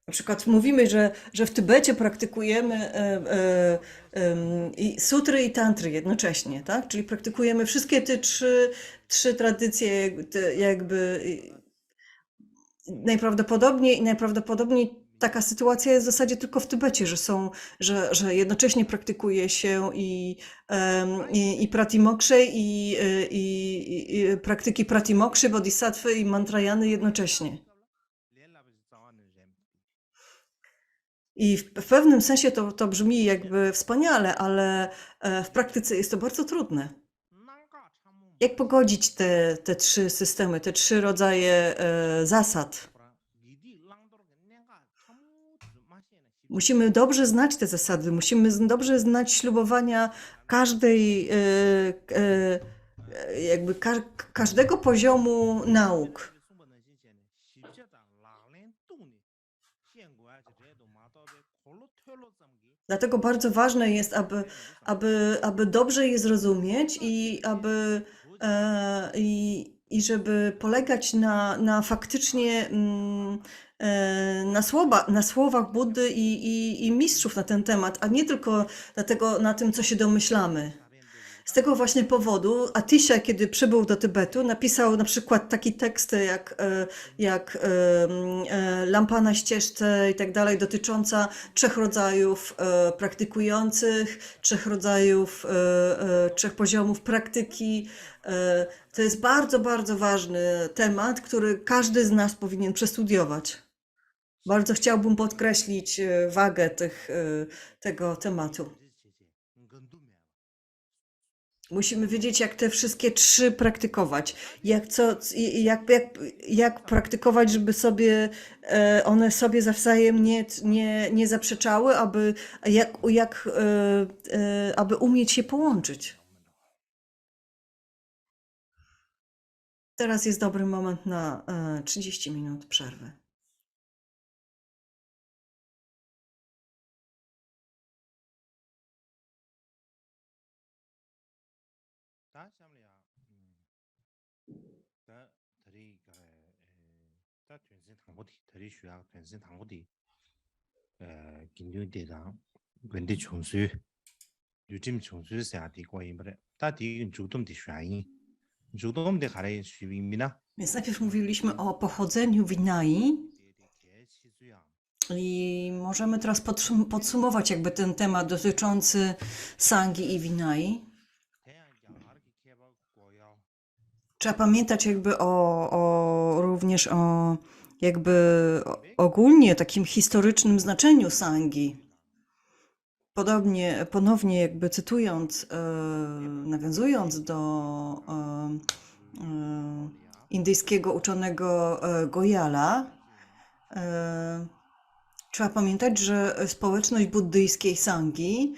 Na przykład mówimy, że w Tybecie praktykujemy i sutry i tantry jednocześnie, tak? Czyli praktykujemy wszystkie te trzy tradycje jakby najprawdopodobniej taka sytuacja jest w zasadzie tylko w Tybecie, że jednocześnie praktykuje się i pratimoksze i praktyki pratimoksze, bodhisattwy i mantrayany jednocześnie. I w pewnym sensie to brzmi jakby wspaniale, ale w praktyce jest to bardzo trudne. Jak pogodzić te 3 systemy, te 3 rodzaje zasad? Musimy dobrze znać te zasady, musimy dobrze znać ślubowania każdego poziomu nauk. Dlatego bardzo ważne jest, aby dobrze je zrozumieć i żeby polegać na faktycznie na słowach Buddy i mistrzów na ten temat, a nie tylko na tym, co się domyślamy. Z tego właśnie powodu Atisha, kiedy przybył do Tybetu, napisał na przykład taki tekst jak Lampa na ścieżce i tak dalej, dotycząca 3 rodzajów praktykujących, 3 poziomów praktyki. To jest bardzo, bardzo ważny temat, który każdy z nas powinien przestudiować. Bardzo chciałbym podkreślić wagę tego tematu. Musimy wiedzieć, jak te wszystkie 3 praktykować. Jak praktykować, żeby one sobie zawzajem nie zaprzeczały, aby umieć je połączyć. Teraz jest dobry moment na 30 minut przerwy. 다 샴리야. 다 다리 가 다 전신 당고디 다리 쉬야 전신 당고디 긴유대랑 근데 총수 요즘 총수세야 되고 이번에 다 뒤는 주동의 슈아인 주동의 가래 수입니다. Więc najpierw mówiliśmy o pochodzeniu Winai 대대개치주야. i możemy teraz podsumować jakby ten temat dotyczący Sangi i Winai. 대양양하르기 개발고요. Trzeba pamiętać jakby również o jakby ogólnie takim historycznym znaczeniu Sangi. Ponownie jakby cytując, nawiązując do indyjskiego uczonego Goyala, trzeba pamiętać, że społeczność buddyjskiej Sangi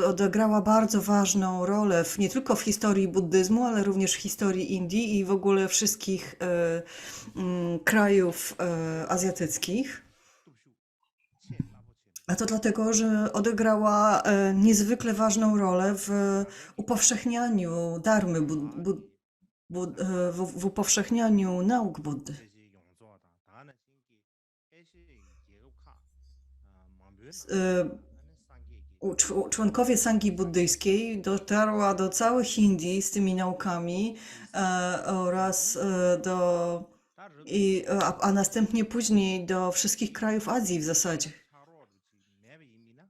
odegrała bardzo ważną rolę nie tylko w historii buddyzmu, ale również w historii Indii i w ogóle wszystkich krajów azjatyckich. A to dlatego, że odegrała niezwykle ważną rolę w upowszechnianiu dharmy, w upowszechnianiu nauk Buddy. Członkowie Sangi buddyjskiej dotarła do całych Indii z tymi naukami oraz a następnie później do wszystkich krajów Azji w zasadzie.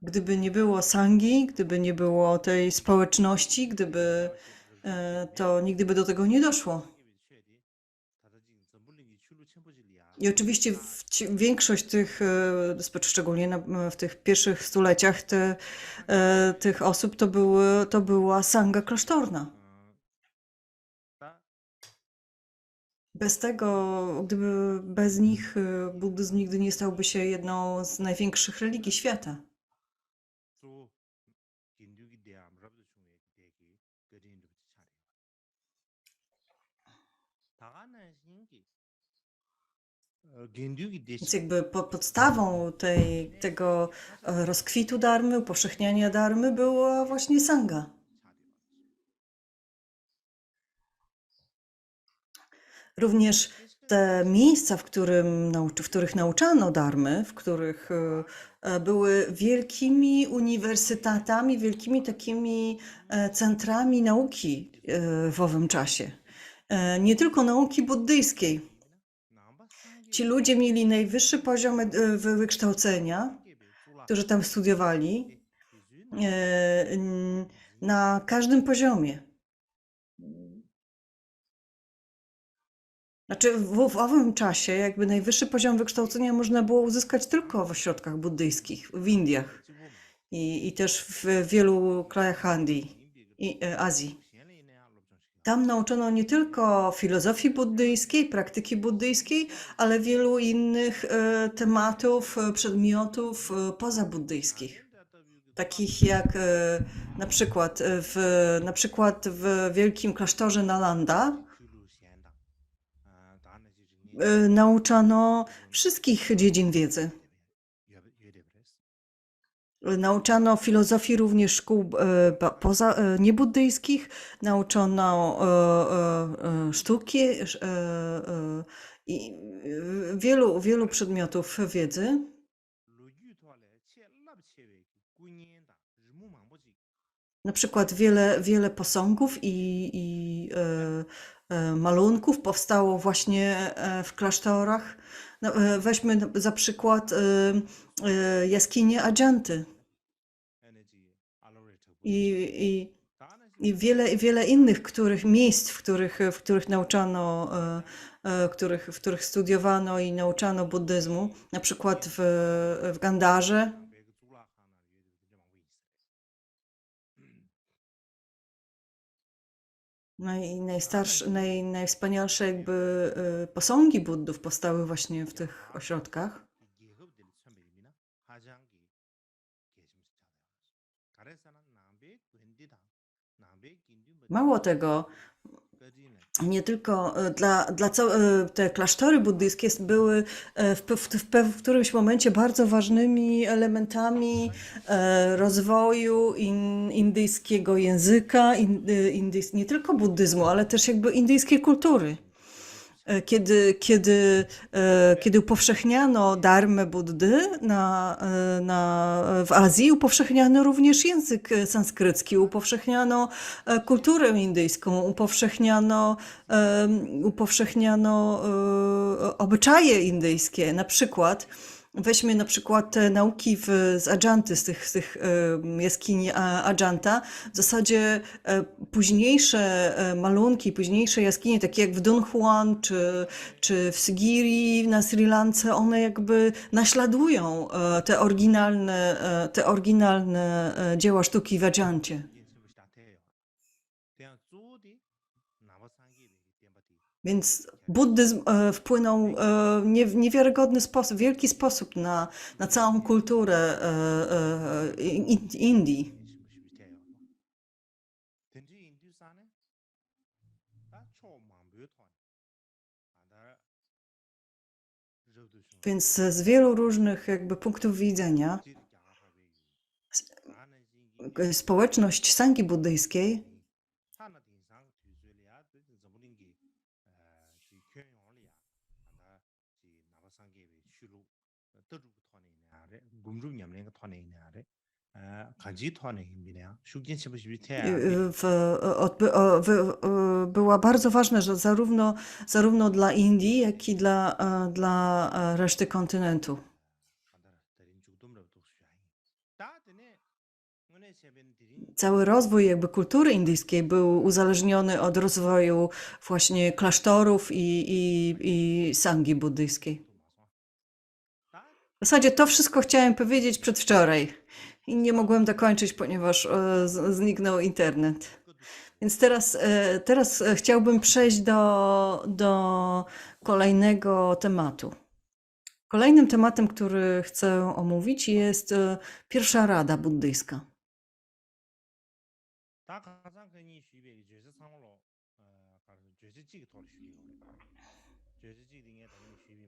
Gdyby nie było Sangi, gdyby nie było tej społeczności, to nigdy by do tego nie doszło. I oczywiście większość tych, szczególnie w tych pierwszych stuleciach tych osób to była sanga klasztorna. Bez nich buddyzm nigdy nie stałby się jedną z największych religii świata. Więc jakby podstawą tego rozkwitu dharmy, upowszechniania dharmy była właśnie sanga. Również te miejsca, w których nauczano dharmy, w których były wielkimi uniwersytetami, wielkimi takimi centrami nauki w owym czasie. Nie tylko nauki buddyjskiej. Ci ludzie mieli najwyższy poziom wykształcenia, którzy tam studiowali, na każdym poziomie. Znaczy w owym czasie jakby najwyższy poziom wykształcenia można było uzyskać tylko w ośrodkach buddyjskich, w Indiach i też w wielu krajach Azji. Tam nauczono nie tylko filozofii buddyjskiej, praktyki buddyjskiej, ale wielu innych tematów, przedmiotów pozabuddyjskich. Takich jak na przykład w wielkim klasztorze Nalanda nauczano wszystkich dziedzin wiedzy. Nauczano filozofii również szkół niebuddyjskich, nauczono sztuki i wielu przedmiotów wiedzy. Na przykład wiele posągów i malunków powstało właśnie w klasztorach. Weźmy za przykład jaskinię Ajanty i wiele innych miejsc, w których nauczano, w których studiowano i nauczano buddyzmu, na przykład w Gandarze. Najwspanialsze jakby posągi Buddów powstały właśnie w tych ośrodkach. Mało tego, nie tylko te klasztory buddyjskie były w którymś momencie bardzo ważnymi elementami rozwoju indyjskiego języka, nie tylko buddyzmu, ale też jakby indyjskiej kultury. Kiedy upowszechniano dharmę Buddy w Azji, upowszechniano również język sanskrycki, upowszechniano kulturę indyjską, upowszechniano obyczaje indyjskie. Weźmy na przykład te nauki z Ajanty, z tych jaskini Ajanta. W zasadzie późniejsze malunki, późniejsze jaskinie, takie jak w Dunhuan czy w Sigiri na Sri Lance, one jakby naśladują te oryginalne dzieła sztuki w Ajancie. Więc buddyzm wpłynął w niewiarygodny sposób, w wielki sposób na całą kulturę Indii. Więc z wielu różnych jakby punktów widzenia społeczność Sangi buddyjskiej była bardzo ważna, że zarówno dla Indii, jak i dla reszty kontynentu. Cały rozwój jakby kultury indyjskiej był uzależniony od rozwoju właśnie klasztorów i sangi buddyjskiej. W zasadzie to wszystko chciałem powiedzieć przedwczoraj i nie mogłem dokończyć, ponieważ zniknął internet. Więc teraz chciałbym przejść do kolejnego tematu. Kolejnym tematem, który chcę omówić, jest pierwsza rada buddyjska.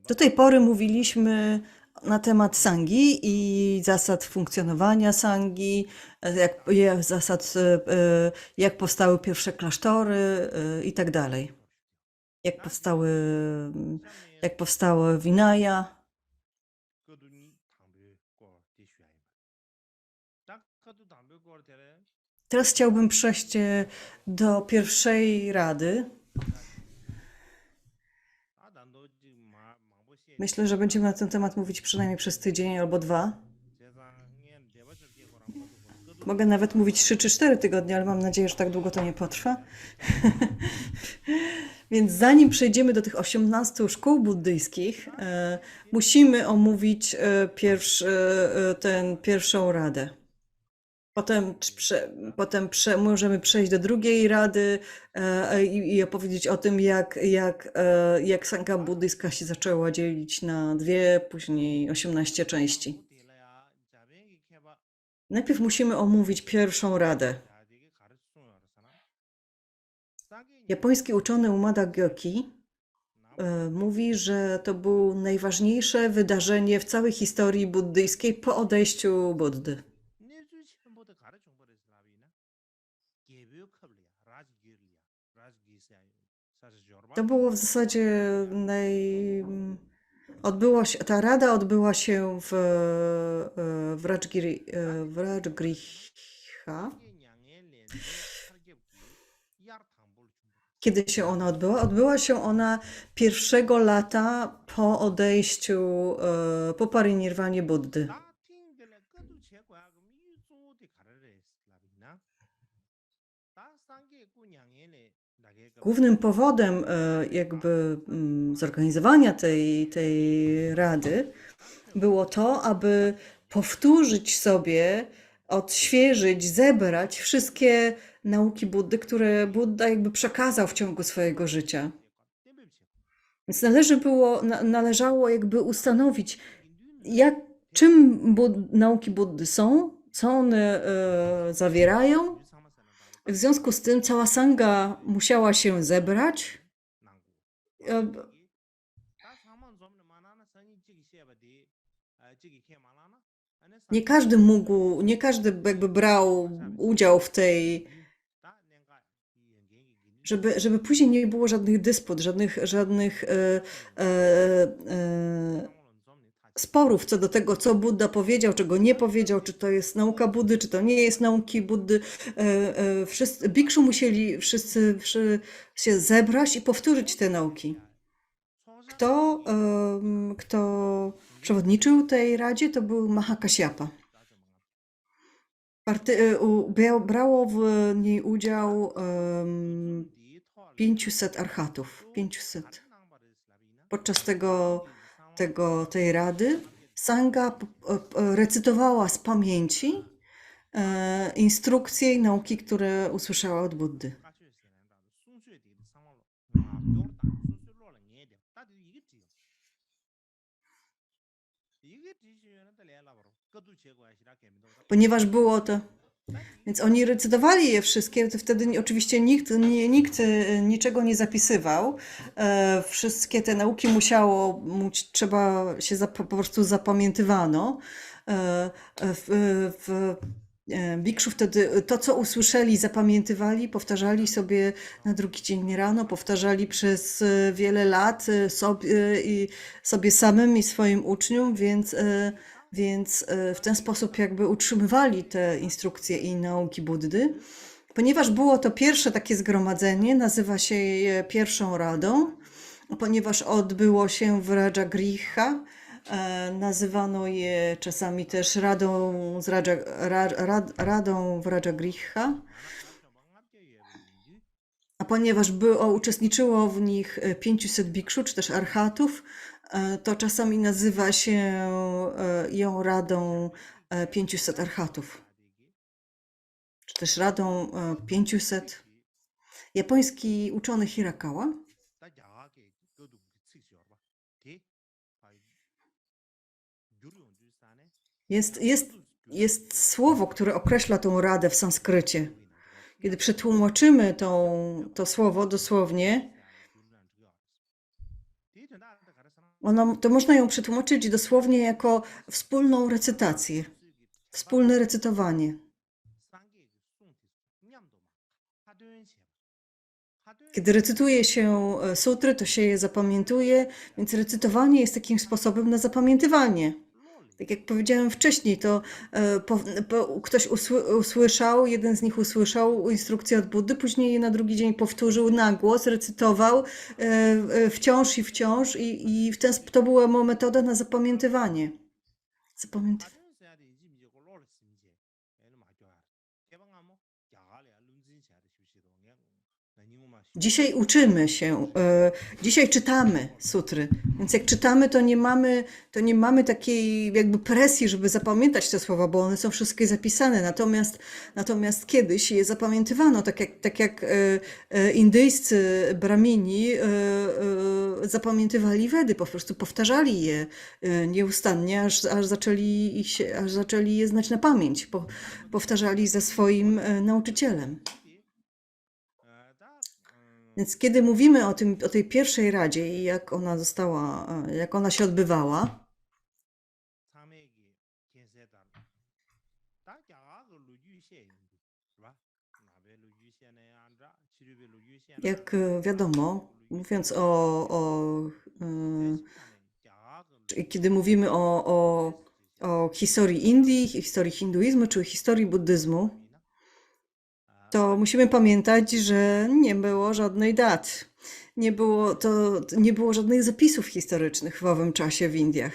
Do tej pory mówiliśmy na temat sangi i zasad funkcjonowania sangi, jak powstały pierwsze klasztory i tak dalej. Jak powstały Vinaya. Teraz chciałbym przejść do pierwszej rady. Myślę, że będziemy na ten temat mówić przynajmniej przez tydzień albo 2. Mogę nawet mówić 3 czy 4 tygodnie, ale mam nadzieję, że tak długo to nie potrwa. Więc zanim przejdziemy do tych 18 szkół buddyjskich, musimy omówić pierwszą radę. Potem możemy przejść do drugiej rady i opowiedzieć o tym, jak sanga buddyjska się zaczęła dzielić na 2, później 18 części. Najpierw musimy omówić pierwszą radę. Japoński uczony Umada Gyoki mówi, że to było najważniejsze wydarzenie w całej historii buddyjskiej po odejściu Buddy. To było w zasadzie ta rada odbyła się w Rajgriha. Kiedy się ona odbyła? Odbyła się ona pierwszego lata po odejściu, po parynirwanie Buddy. Głównym powodem jakby zorganizowania tej rady było to, aby powtórzyć sobie, odświeżyć, zebrać wszystkie nauki Buddy, które Budda jakby przekazał w ciągu swojego życia. Więc należało jakby ustanowić, czym nauki Buddy są, co one zawierają W związku z tym cała sanga musiała się zebrać. E, Nie każdy mógł, nie każdy jakby brał udział w tej, żeby później nie było żadnych dysput, żadnych sporów co do tego, co Buddha powiedział, czego nie powiedział, czy to jest nauka Buddy, czy to nie jest nauki Buddy. Bikszu musieli wszyscy się zebrać i powtórzyć te nauki. Kto przewodniczył tej radzie, to był Mahakasyapa. Brało w niej udział 500 archatów. 500. Podczas tej rady sanga recytowała z pamięci instrukcje i nauki, które usłyszała od Buddy. Ponieważ było to... Więc oni recytowali je wszystkie, to wtedy oczywiście nikt niczego nie zapisywał. Wszystkie te nauki trzeba się po prostu zapamiętywano. Bikszu wtedy to, co usłyszeli, zapamiętywali, powtarzali sobie na drugi dzień rano, powtarzali przez wiele lat sobie samym i swoim uczniom, więc w ten sposób jakby utrzymywali te instrukcje i nauki Buddy. Ponieważ było to pierwsze takie zgromadzenie, nazywa się je pierwszą radą, ponieważ odbyło się w Rajagriha, nazywano je czasami też radą w Rajagriha, a ponieważ uczestniczyło w nich 500 bikszu, czy też archatów, to czasami nazywa się ją radą 500 archatów, czy też radą 500. Japoński uczony Hirakawa jest słowo, które określa tą radę w sanskrycie. Kiedy przetłumaczymy to słowo dosłownie, to można ją przetłumaczyć dosłownie jako wspólną recytację, wspólne recytowanie. Kiedy recytuje się sutry, to się je zapamiętuje, więc recytowanie jest takim sposobem na zapamiętywanie. Tak jak powiedziałem wcześniej, to ktoś usłyszał, jeden z nich usłyszał instrukcję od Buddy, później je na drugi dzień powtórzył na głos, recytował wciąż i to była metoda na zapamiętywanie. Dzisiaj uczymy się, dzisiaj czytamy sutry, więc jak czytamy, to nie mamy takiej jakby presji, żeby zapamiętać te słowa, bo one są wszystkie zapisane, natomiast kiedyś je zapamiętywano, tak jak indyjscy bramini zapamiętywali Wedy, po prostu powtarzali je nieustannie, aż zaczęli je znać na pamięć, powtarzali za swoim nauczycielem. Więc kiedy mówimy o tej pierwszej radzie i jak ona się odbywała, jak wiadomo, mówiąc kiedy mówimy o historii Indii, historii hinduizmu czy historii buddyzmu, to musimy pamiętać, że nie było żadnej dat. Nie było żadnych zapisów historycznych w owym czasie w Indiach.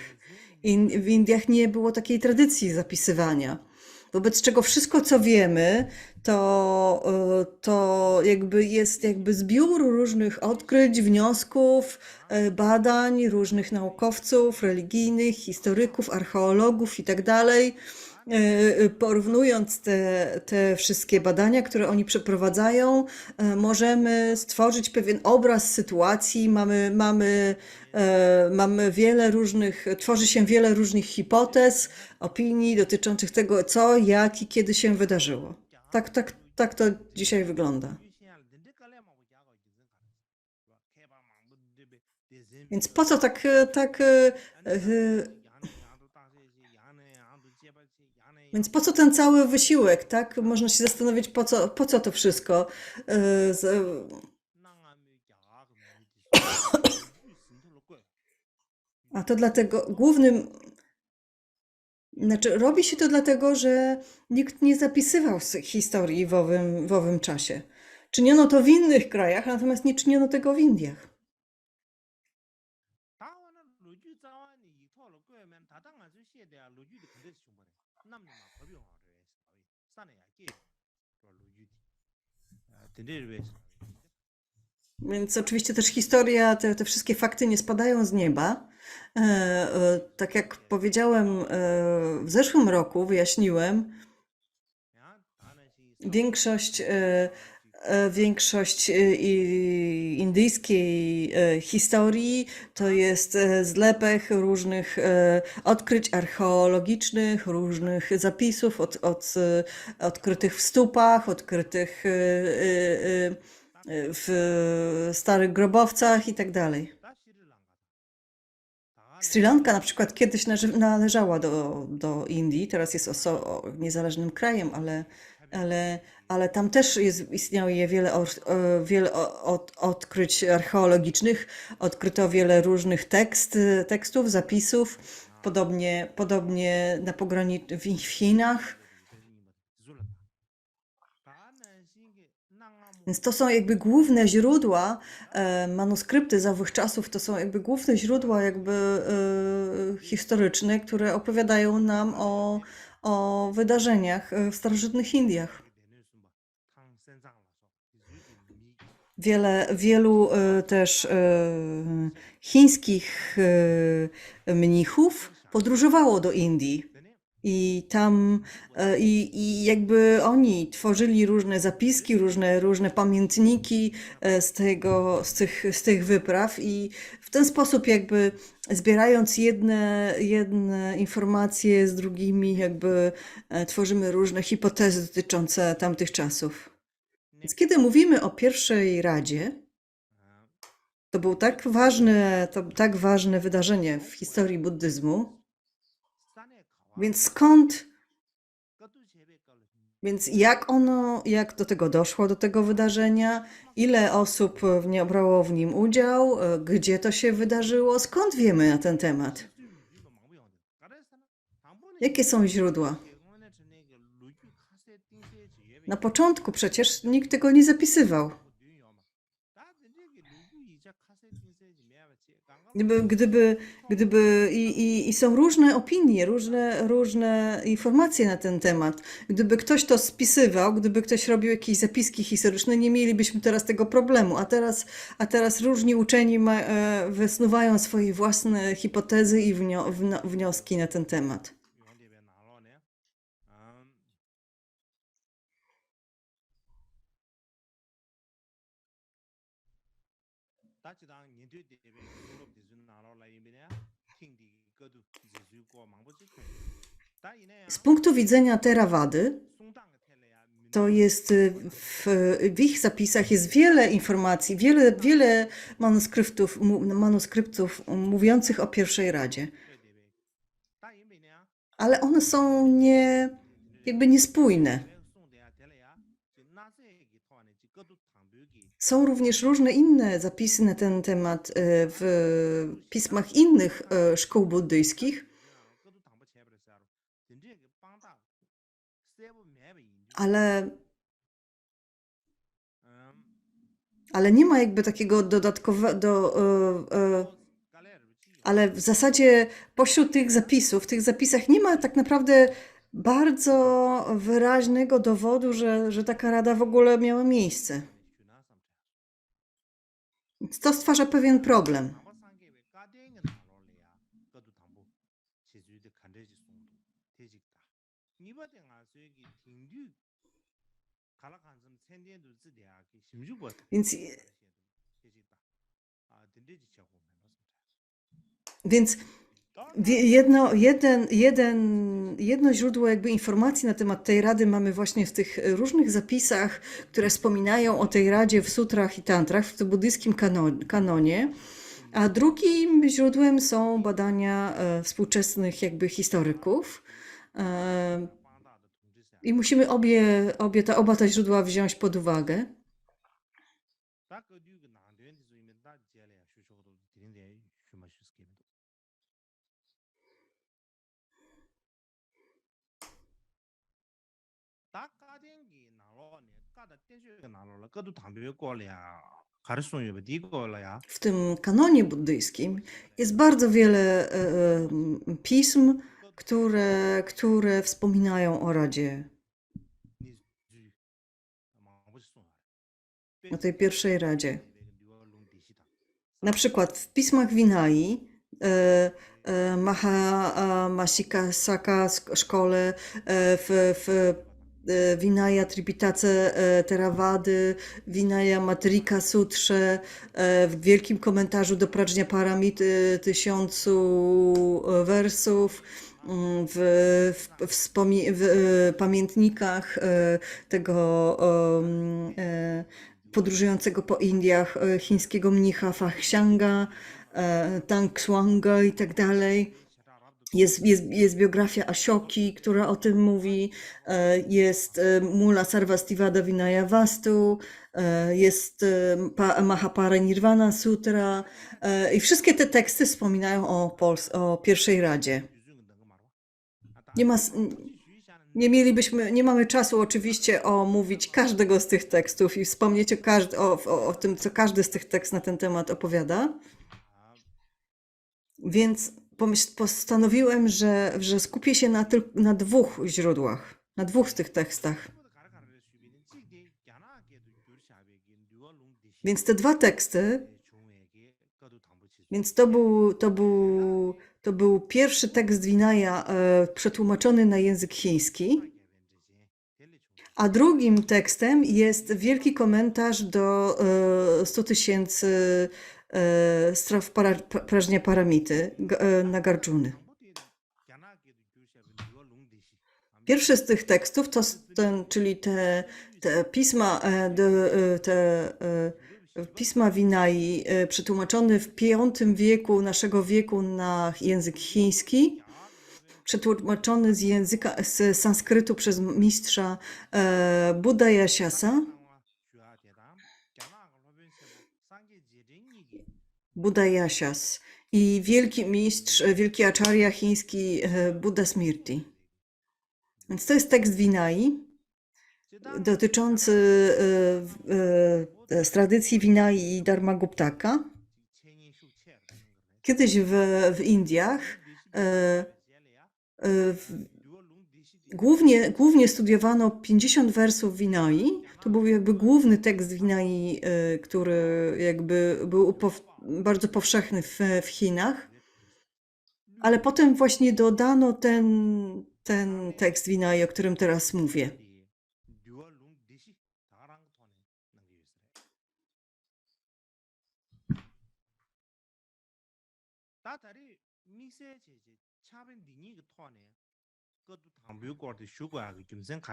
I w Indiach nie było takiej tradycji zapisywania. Wobec czego wszystko, co wiemy, to jest zbiór różnych odkryć, wniosków, badań różnych naukowców, religijnych, historyków, archeologów itd. Porównując te wszystkie badania, które oni przeprowadzają, możemy stworzyć pewien obraz sytuacji. Tworzy się wiele różnych hipotez, opinii dotyczących tego, co, jak i kiedy się wydarzyło. tak to dzisiaj wygląda. Więc po co więc po co ten cały wysiłek, tak? Można się zastanowić, po co to wszystko. A to dlatego znaczy robi się to dlatego, że nikt nie zapisywał historii w owym czasie. Czyniono to w innych krajach, natomiast nie czyniono tego w Indiach. Więc oczywiście też historia, te wszystkie fakty nie spadają z nieba. Tak jak powiedziałem, w zeszłym roku wyjaśniłem, większość indyjskiej historii to jest zlepek różnych odkryć archeologicznych, różnych zapisów odkrytych w stupach, odkrytych w starych grobowcach i tak dalej. Sri Lanka na przykład kiedyś należała do Indii, teraz jest niezależnym krajem, ale tam też istniało wiele odkryć archeologicznych. Odkryto wiele różnych tekstów, zapisów, podobnie w Chinach. Więc to są jakby główne źródła, manuskrypty z owych czasów to są jakby główne źródła jakby historyczne, które opowiadają nam o wydarzeniach w starożytnych Indiach. Wielu też chińskich mnichów podróżowało do Indii. I tam jakby oni tworzyli różne zapiski, różne pamiętniki z tych wypraw i w ten sposób jakby zbierając jedne informacje z drugimi jakby tworzymy różne hipotezy dotyczące tamtych czasów. Więc kiedy mówimy o pierwszej Radzie, to było tak ważne wydarzenie w historii buddyzmu, więc jak do tego doszło, do tego wydarzenia, ile osób brało w nim udział, gdzie to się wydarzyło, skąd wiemy na ten temat? Jakie są źródła? Na początku przecież nikt tego nie zapisywał. I są różne opinie, różne informacje na ten temat. Gdyby ktoś to spisywał, gdyby ktoś robił jakieś zapiski historyczne, nie mielibyśmy teraz tego problemu. A teraz różni uczeni wysnuwają swoje własne hipotezy i wnioski na ten temat. Z punktu widzenia Theravady, to jest w ich zapisach jest wiele informacji, wiele manuskryptów mówiących o pierwszej Radzie. Ale one są jakby niespójne. Są również różne inne zapisy na ten temat w pismach innych szkół buddyjskich, ale nie ma jakby takiego ale w zasadzie pośród tych zapisach nie ma tak naprawdę bardzo wyraźnego dowodu, że taka rada w ogóle miała miejsce. Więc to stwarza pewien problem. Więc Jedno źródło jakby informacji na temat tej rady mamy właśnie w tych różnych zapisach, które wspominają o tej radzie w sutrach i tantrach, w buddyjskim kanonie, a drugim źródłem są badania współczesnych jakby historyków. I musimy oba te źródła wziąć pod uwagę. W tym kanonie buddyjskim jest bardzo wiele pism, które wspominają o Radzie, o tej pierwszej Radzie. Na przykład w pismach Vinai, Mahamasika szkole, w Vinaya Tripitace Theravady, Vinaya Matrika Sutrze, w wielkim komentarzu do Prajna Paramity 1000 wersów, w pamiętnikach tego podróżującego po Indiach chińskiego mnicha Faxianga, Tang Xuanga i tak dalej. Jest biografia Ashoki, która o tym mówi, jest Mula Sarvastivada Vinaya Vastu, jest Mahaparinirvana Sutra i wszystkie te teksty wspominają o pierwszej Radzie. Nie mamy czasu oczywiście omówić każdego z tych tekstów i wspomnieć o tym, co każdy z tych tekstów na ten temat opowiada. Więc postanowiłem, że skupię się na dwóch źródłach, na dwóch z tych tekstach. Więc te dwa teksty, więc to był pierwszy tekst Vinaya przetłumaczony na język chiński, a drugim tekstem jest wielki komentarz do 100 000 straw Prajna Paramity Nagarjuny. Pierwszy z tych tekstów to czyli te pisma, pisma Vinai przetłumaczone w V wieku naszego wieku na język chiński, przetłumaczony z sanskrytu przez mistrza Buddhayashas i wielki mistrz, wielki acharya chiński Buddha Smriti. Więc to jest tekst Vinai dotyczący z tradycji Vinai i Dharmaguptaka. Kiedyś w Indiach głównie studiowano 50 wersów Vinai. To był jakby główny tekst Vinai, który jakby był bardzo powszechny w Chinach. Ale potem właśnie dodano ten tekst Vinai, o którym teraz mówię.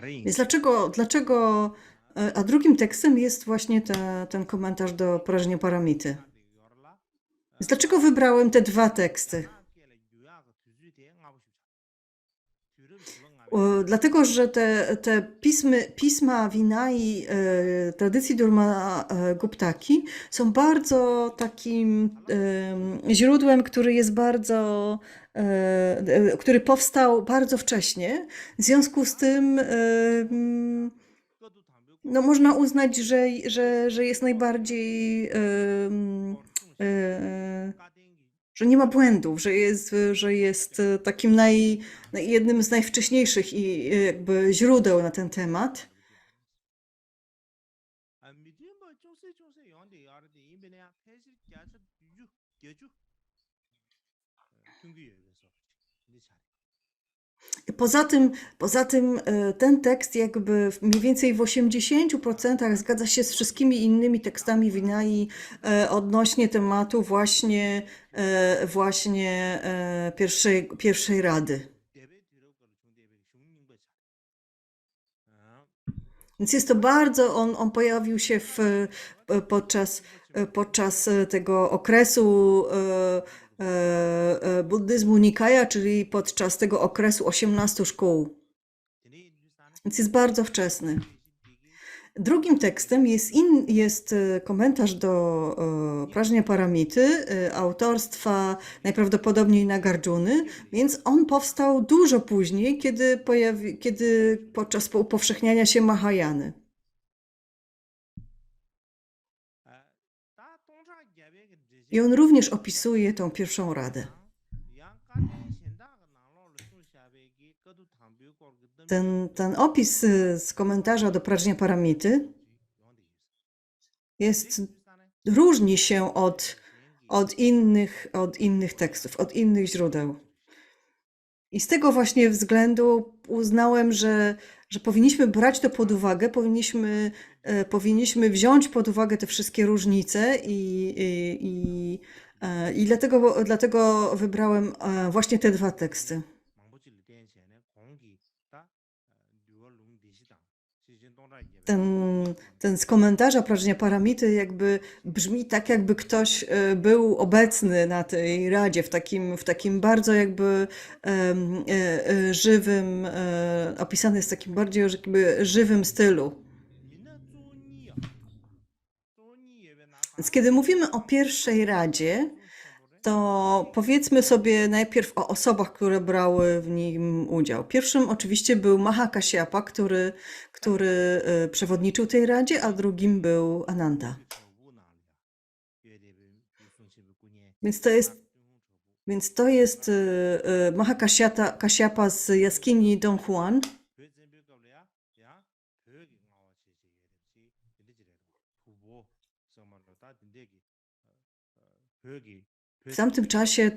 Więc dlaczego a drugim tekstem jest właśnie ten komentarz do Prajna Paramity. Więc dlaczego wybrałem te dwa teksty? Dlatego, że te pisma Vinai tradycji Dharmaguptaki są bardzo takim źródłem, który powstał bardzo wcześnie. W związku z tym no, można uznać, że jest najbardziej, że nie ma błędów, że jest takim jednym z najwcześniejszych jakby źródeł na ten temat. Poza tym ten tekst jakby mniej więcej w 80% zgadza się z wszystkimi innymi tekstami Vinai odnośnie tematu właśnie pierwszej Rady. Więc jest to bardzo, on pojawił się podczas tego okresu buddyzmu Nikaja, czyli podczas tego okresu 18 szkół. Więc jest bardzo wczesny. Drugim tekstem jest komentarz do Prażnia Paramity autorstwa najprawdopodobniej Nagarjuny, więc on powstał dużo później, kiedy podczas upowszechniania się Mahajany. I on również opisuje tą pierwszą radę. Ten opis z komentarza do Prażnia Paramity różni się od innych tekstów, od innych źródeł. I z tego właśnie względu uznałem, że powinniśmy brać to pod uwagę, powinniśmy wziąć pod uwagę te wszystkie różnice i dlatego wybrałem właśnie te dwa teksty. Ten z komentarza Prażnia Paramity jakby brzmi tak, jakby ktoś był obecny na tej radzie w takim bardzo jakby żywym, opisany jest w takim bardziej jakby żywym stylu. Więc kiedy mówimy o pierwszej radzie, to powiedzmy sobie najpierw o osobach, które brały w nim udział. Pierwszym oczywiście był Mahakasyapa, który przewodniczył tej radzie, a drugim był Ananda. Więc to jest Mahakasyapa z jaskini Don Juan. W tamtym czasie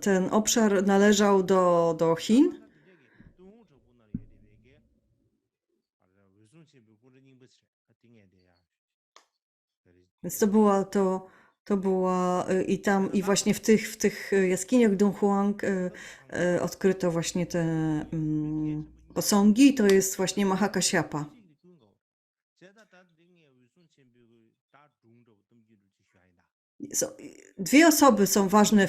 ten obszar należał do Chin. Więc to była i właśnie w tych jaskiniach Don Juan odkryto właśnie te posągi. To jest właśnie Mahakasyapa. Dwie osoby są ważne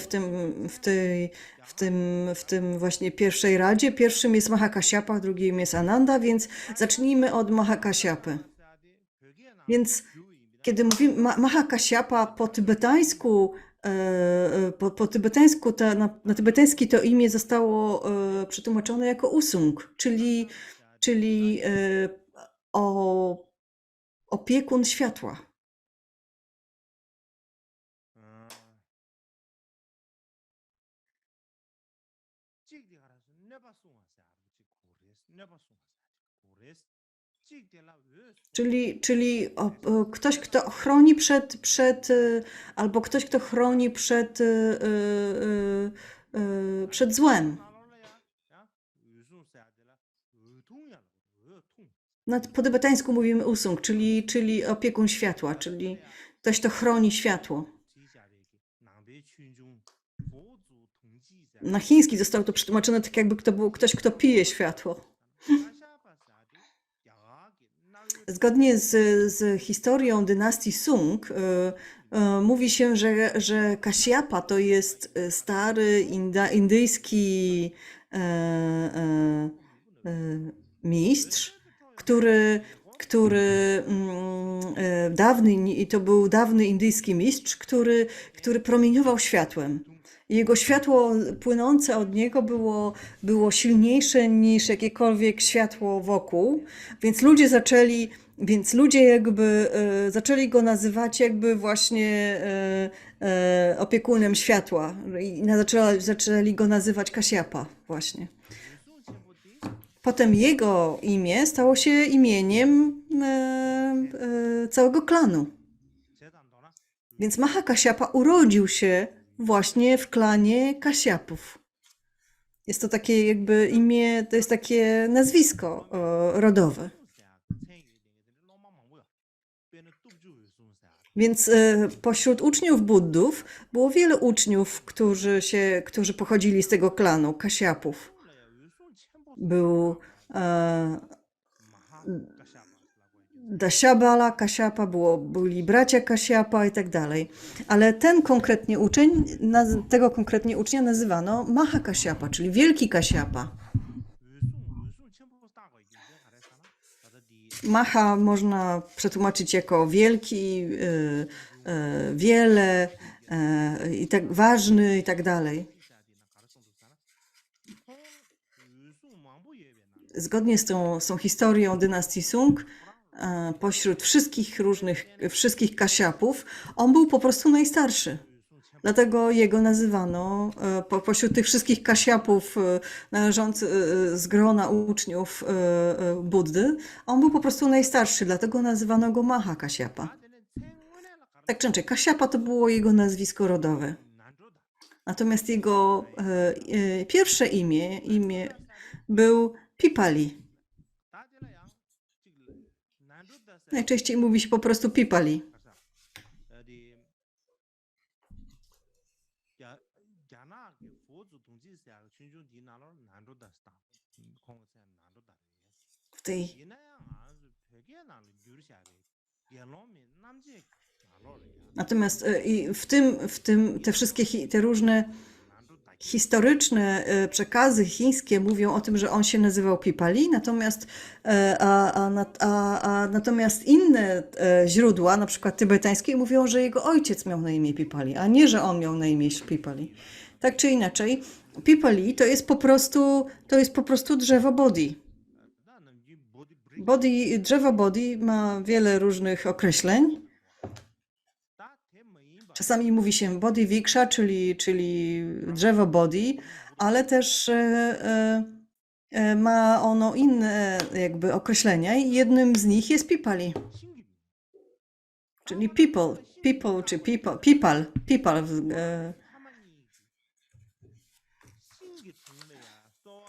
w tym właśnie pierwszej radzie. Pierwszym jest Mahakasyapa, drugim jest Ananda, więc zacznijmy od Mahakasyapy. Więc kiedy mówimy Mahakasyapa po tybetańsku, na tybetański to imię zostało przetłumaczone jako Usung, czyli opiekun światła. Czyli ktoś, kto chroni albo ktoś, kto chroni przed złem. Po tybetańsku mówimy Usung, czyli opiekun światła, czyli ktoś, kto chroni światło. Na chiński zostało to przetłumaczone tak, jakby to był ktoś, kto pije światło. Zgodnie z historią dynastii Sung mówi się, że Kasyapa to jest stary indyjski mistrz, to był dawny indyjski mistrz, który promieniował światłem. Jego światło płynące od niego było silniejsze niż jakiekolwiek światło wokół, więc ludzie jakby zaczęli go nazywać jakby właśnie opiekunem światła i zaczęli go nazywać Kasyapa właśnie. Potem jego imię stało się imieniem całego klanu. Więc Mahakasyapa urodził się właśnie w klanie Kasyapów. Jest to takie jakby imię, to jest takie nazwisko rodowe. Więc pośród uczniów Buddów było wiele uczniów, którzy pochodzili z tego klanu, Kasiapów. Był Dasiabala, Kasiapa, byli bracia Kasiapa i tak dalej. Ale ten konkretnie uczeń, tego konkretnie ucznia nazywano Maha Kasiapa, czyli Wielki Kasiapa. Maha można przetłumaczyć jako wielki, wiele, i tak ważny i tak dalej. Zgodnie z tą historią dynastii Sung, pośród wszystkich Kasiapów, on był po prostu najstarszy. Dlatego jego nazywano, pośród tych wszystkich Kasiapów należących z grona uczniów Buddy, on był po prostu najstarszy, dlatego nazywano go Maha Kasiapa. Tak czy inaczej, Kasiapa to było jego nazwisko rodowe. Natomiast jego pierwsze imię był Pipali. Najczęściej mówi się po prostu Pipali. W tej Natomiast te wszystkie te różne historyczne przekazy chińskie mówią o tym, że on się nazywał Pipali, natomiast inne źródła, na przykład tybetańskie, mówią, że jego ojciec miał na imię Pipali, a nie, że on miał na imię Pipali. Tak czy inaczej, Pipali to jest po prostu drzewo Bodhi. Drzewo Bodhi ma wiele różnych określeń. Czasami mówi się Bodhi Viksha, czyli drzewo Bodhi, ale też ma ono inne jakby określenia i jednym z nich jest Pipali. Czyli people czy people.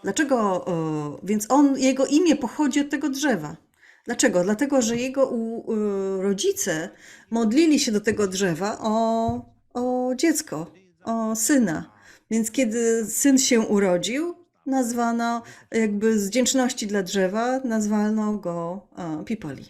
Dlaczego? Więc jego imię pochodzi od tego drzewa. Dlaczego? Dlatego, że jego rodzice modlili się do tego drzewa o dziecko, o syna. Więc kiedy syn się urodził, nazwano, jakby z wdzięczności dla drzewa, nazwano go Pipali.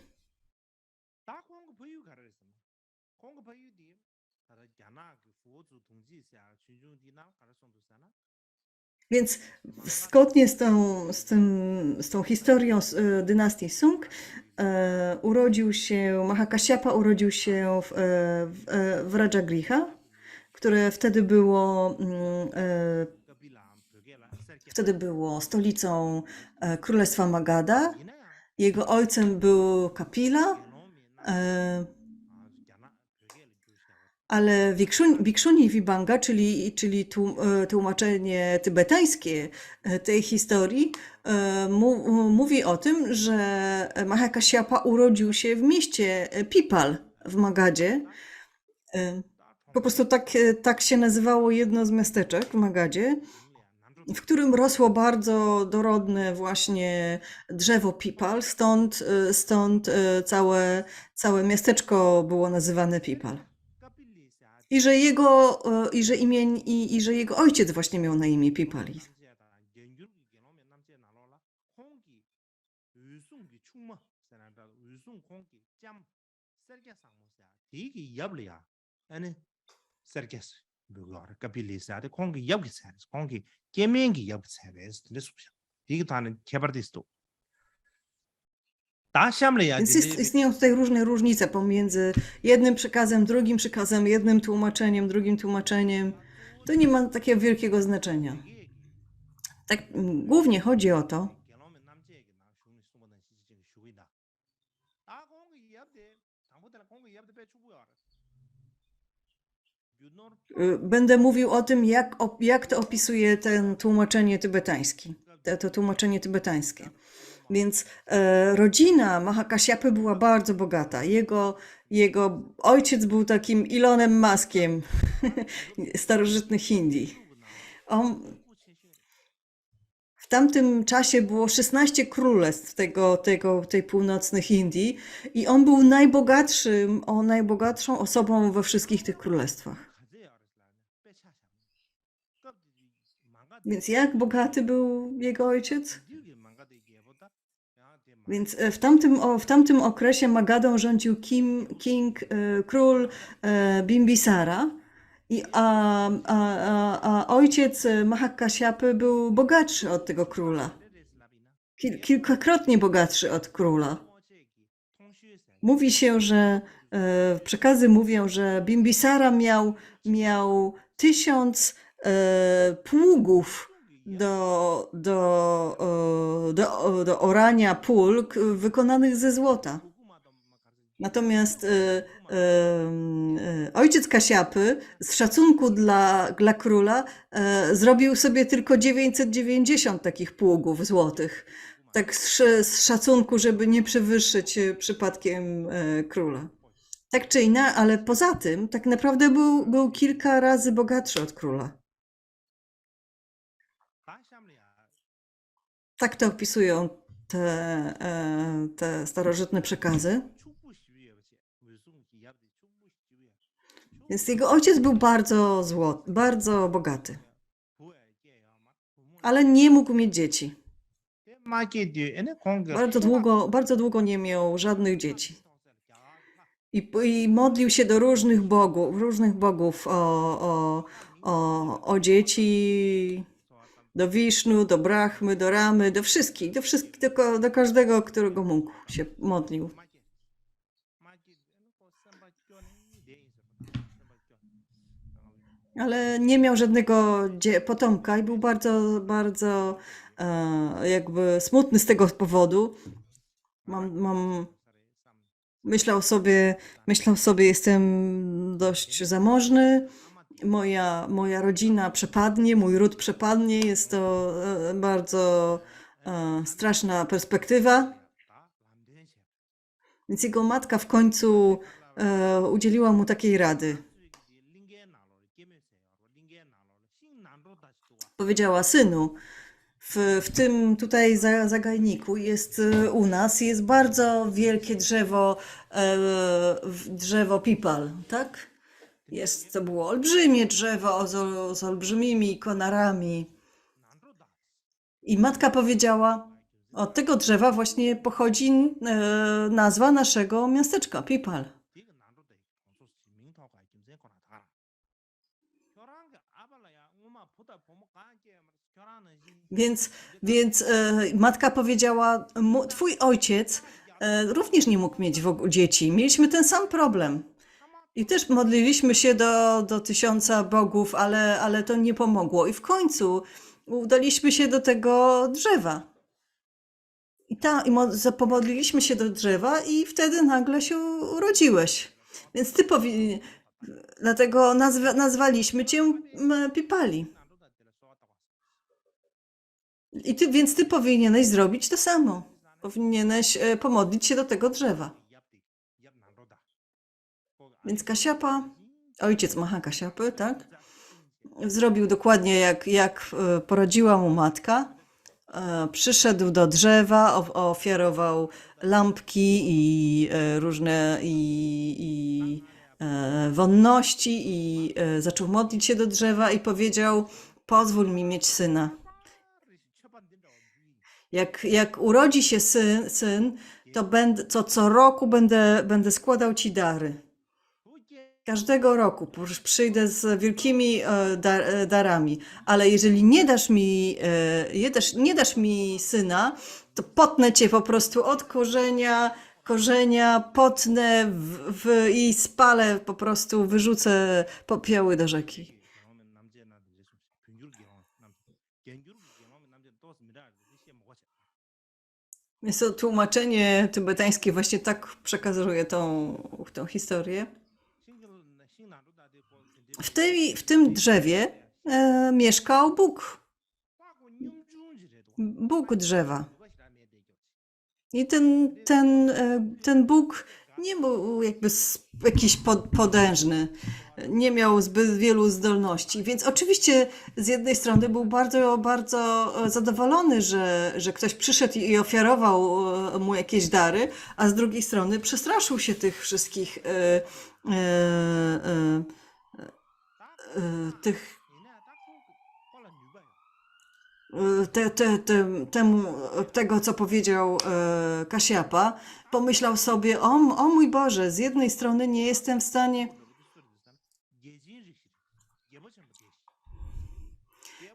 Więc zgodnie z tą historią dynastii Sung, Maha Kasyapa urodził się w Rajagriha, które wtedy było stolicą Królestwa Magadha. Jego ojcem był Kapila, ale Bhikshuni Vibhanga, czyli tłumaczenie tybetańskie tej historii, mówi o tym, że Maha Kasyapa urodził się w mieście Pipal w Magadzie. Po prostu tak się nazywało jedno z miasteczek w Magadzie, w którym rosło bardzo dorodne właśnie drzewo Pipal, stąd całe miasteczko było nazywane Pipal. I że jego ojciec właśnie miał na imię Pipali. Więc istnieją tutaj różne różnice pomiędzy jednym przekazem, drugim przekazem, jednym tłumaczeniem, drugim tłumaczeniem. To nie ma takiego wielkiego znaczenia. Tak głównie chodzi o to, będę mówił o tym, jak to opisuje tłumaczenie tybetańskie. Więc rodzina Maha Kasyapy była bardzo bogata. Jego ojciec był takim Elonem Muskiem starożytnych Indii. W tamtym czasie było 16 królestw tej północnych Indii i on był najbogatszą osobą we wszystkich tych królestwach. Więc jak bogaty był jego ojciec? Więc w tamtym okresie Magadą rządził król Bimbisara, a ojciec Mahakasiapy był bogatszy od tego króla. Kilkakrotnie bogatszy od króla. Mówi się, że przekazy mówią, że Bimbisara miał 1000 pługów do orania pól wykonanych ze złota. Natomiast ojciec Kasiapy z szacunku dla króla zrobił sobie tylko 990 takich pługów złotych. Tak z szacunku, żeby nie przewyższyć przypadkiem króla. Tak czy inaczej, ale poza tym tak naprawdę był kilka razy bogatszy od króla. Tak to opisują te starożytne przekazy. Więc jego ojciec był bardzo bogaty. Ale nie mógł mieć dzieci. Bardzo długo nie miał żadnych dzieci. I modlił się do różnych bogów o dzieci, do Wisznu, do Brahmy, do Ramy, do wszystkich, do każdego, którego mógł, się modlił. Ale nie miał żadnego potomka i był bardzo jakby smutny z tego powodu. Myślał sobie, jestem dość zamożny, moja rodzina przepadnie, mój ród przepadnie, jest to bardzo straszna perspektywa. Więc jego matka w końcu udzieliła mu takiej rady. Powiedziała: synu, w tym tutaj zagajniku u nas jest bardzo wielkie drzewo pipal, tak? To było olbrzymie drzewo z olbrzymimi konarami. I matka powiedziała: od tego drzewa właśnie pochodzi nazwa naszego miasteczka, Pipal. Więc matka powiedziała: twój ojciec również nie mógł mieć dzieci. Mieliśmy ten sam problem. I też modliliśmy się do 1000 bogów, ale to nie pomogło. I w końcu udaliśmy się do tego drzewa. I pomodliliśmy się do drzewa i wtedy nagle się urodziłeś. Więc dlatego nazwaliśmy cię Pipali. Więc ty powinieneś zrobić to samo. Powinieneś pomodlić się do tego drzewa. Więc Kasiapa, ojciec Mahakasiapy, tak? Zrobił dokładnie jak poradziła mu matka. Przyszedł do drzewa, ofiarował lampki i różne wonności i zaczął modlić się do drzewa i powiedział: pozwól mi mieć syna. Jak urodzi się syn, to co roku będę składał ci dary. Każdego roku przyjdę z wielkimi darami, ale jeżeli nie dasz mi syna, to potnę cię po prostu od korzenia potnę i spalę, po prostu wyrzucę popioły do rzeki. Jest to tłumaczenie tybetańskie, właśnie tak przekazuje tą historię. W tym drzewie mieszkał Bóg drzewa. I ten Bóg nie był jakby jakiś potężny. nie miał zbyt wielu zdolności. Więc oczywiście z jednej strony był bardzo, bardzo zadowolony, że ktoś przyszedł i ofiarował mu jakieś dary, a z drugiej strony przestraszył się tych wszystkich e, tych temu, tego, co powiedział Kasiapa, pomyślał sobie, o mój Boże, z jednej strony nie jestem w stanie,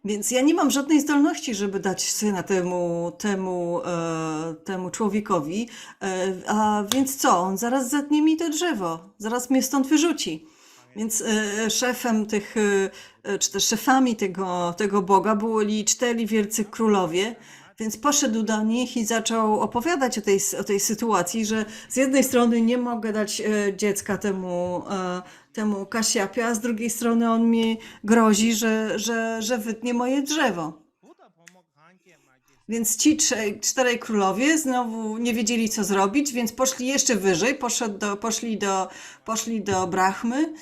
więc ja nie mam żadnej zdolności, żeby dać syna temu człowiekowi, a więc co, on zaraz zetnie mi to drzewo, zaraz mnie stąd wyrzuci. Więc szefem czy też szefami tego Boga byli 4 wielcy królowie, więc poszedł do nich i zaczął opowiadać o tej sytuacji, że z jednej strony nie mogę dać dziecka temu Kasiapie, a z drugiej strony on mi grozi, że wytnie moje drzewo. Więc ci 4 królowie znowu nie wiedzieli, co zrobić, więc poszli jeszcze wyżej, poszli do Brahmy,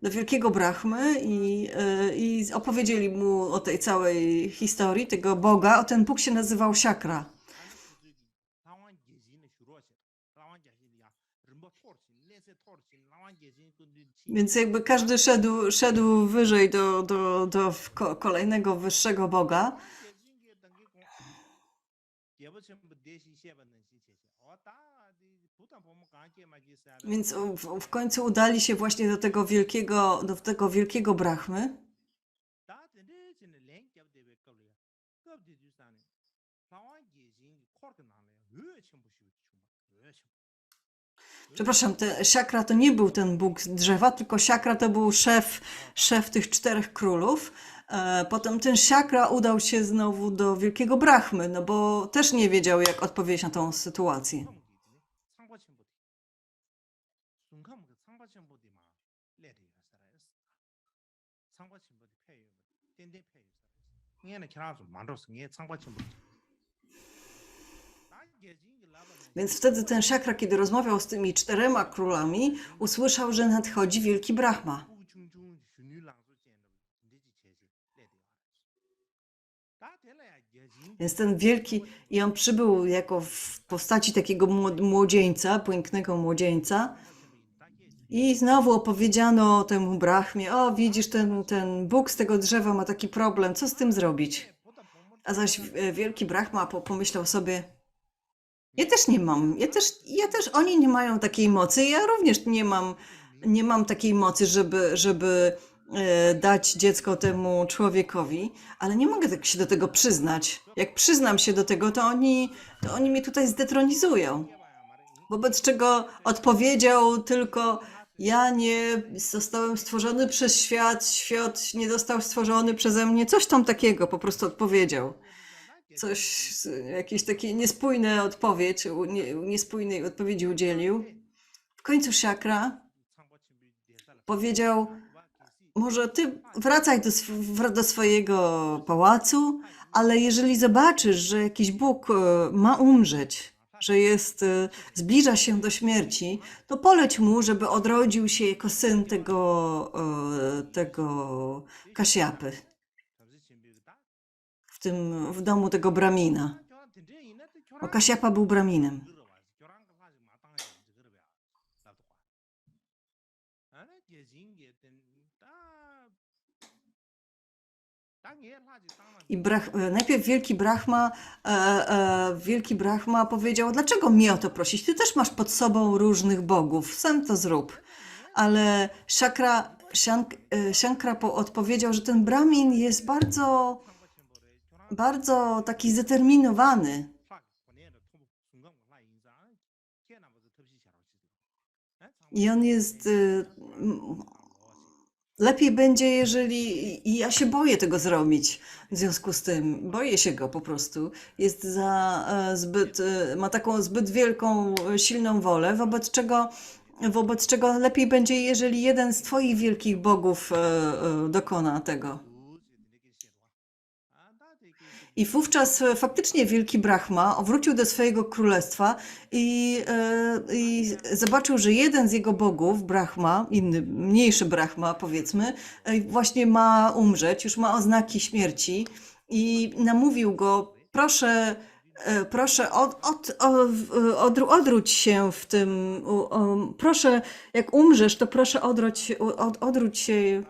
do wielkiego Brahmy i opowiedzieli mu o tej całej historii tego Boga. Ten Bóg się nazywał Shakra. Więc jakby każdy szedł wyżej do kolejnego wyższego Boga. Więc w końcu udali się właśnie do tego wielkiego Brahmy. Przepraszam, Shakra to nie był ten bóg drzewa, tylko Shakra to był szef tych 4 królów. Potem ten Shakra udał się znowu do wielkiego Brahmy, no bo też nie wiedział, jak odpowiedzieć na tą sytuację. Więc wtedy ten Shakra, kiedy rozmawiał z tymi 4 królami, usłyszał, że nadchodzi wielki Brahma. Więc ten wielki, i on przybył jako w postaci takiego młodzieńca, pięknego młodzieńca. I znowu opowiedziano temu Brahmie, o widzisz, ten Bóg z tego drzewa ma taki problem, co z tym zrobić? A zaś wielki Brahma pomyślał sobie, ja też nie mam, ja też oni nie mają takiej mocy, ja również nie mam takiej mocy, żeby dać dziecko temu człowiekowi, ale nie mogę się do tego przyznać. Jak przyznam się do tego, to oni mnie tutaj zdetronizują. Wobec czego odpowiedział tylko, ja nie zostałem stworzony przez świat nie został stworzony przeze mnie, coś tam takiego po prostu odpowiedział. Jakieś takie niespójnej odpowiedzi udzielił. W końcu Shakra powiedział, może ty wracaj do swojego pałacu, ale jeżeli zobaczysz, że jakiś Bóg ma umrzeć, że zbliża się do śmierci, to poleć mu, żeby odrodził się jako syn tego Kasiapy w domu tego Bramina. Bo Kasiapa był Braminem. I najpierw wielki Brahma powiedział, dlaczego mnie o to prosić? Ty też masz pod sobą różnych bogów, sam to zrób. Ale Shankra odpowiedział, że ten Brahmin jest bardzo, bardzo taki zdeterminowany. I on jest... Lepiej będzie, i ja się boję tego zrobić. W związku z tym boję się go po prostu. Jest ma taką zbyt wielką, silną wolę, wobec czego lepiej będzie, jeżeli jeden z twoich wielkich bogów dokona tego. I wówczas faktycznie wielki Brahma wrócił do swojego królestwa i zobaczył, że jeden z jego bogów, Brahma, inny, mniejszy Brahma powiedzmy, właśnie ma umrzeć, już ma oznaki śmierci i namówił go, proszę odwróć się w tym, proszę, jak umrzesz, to proszę odwróć się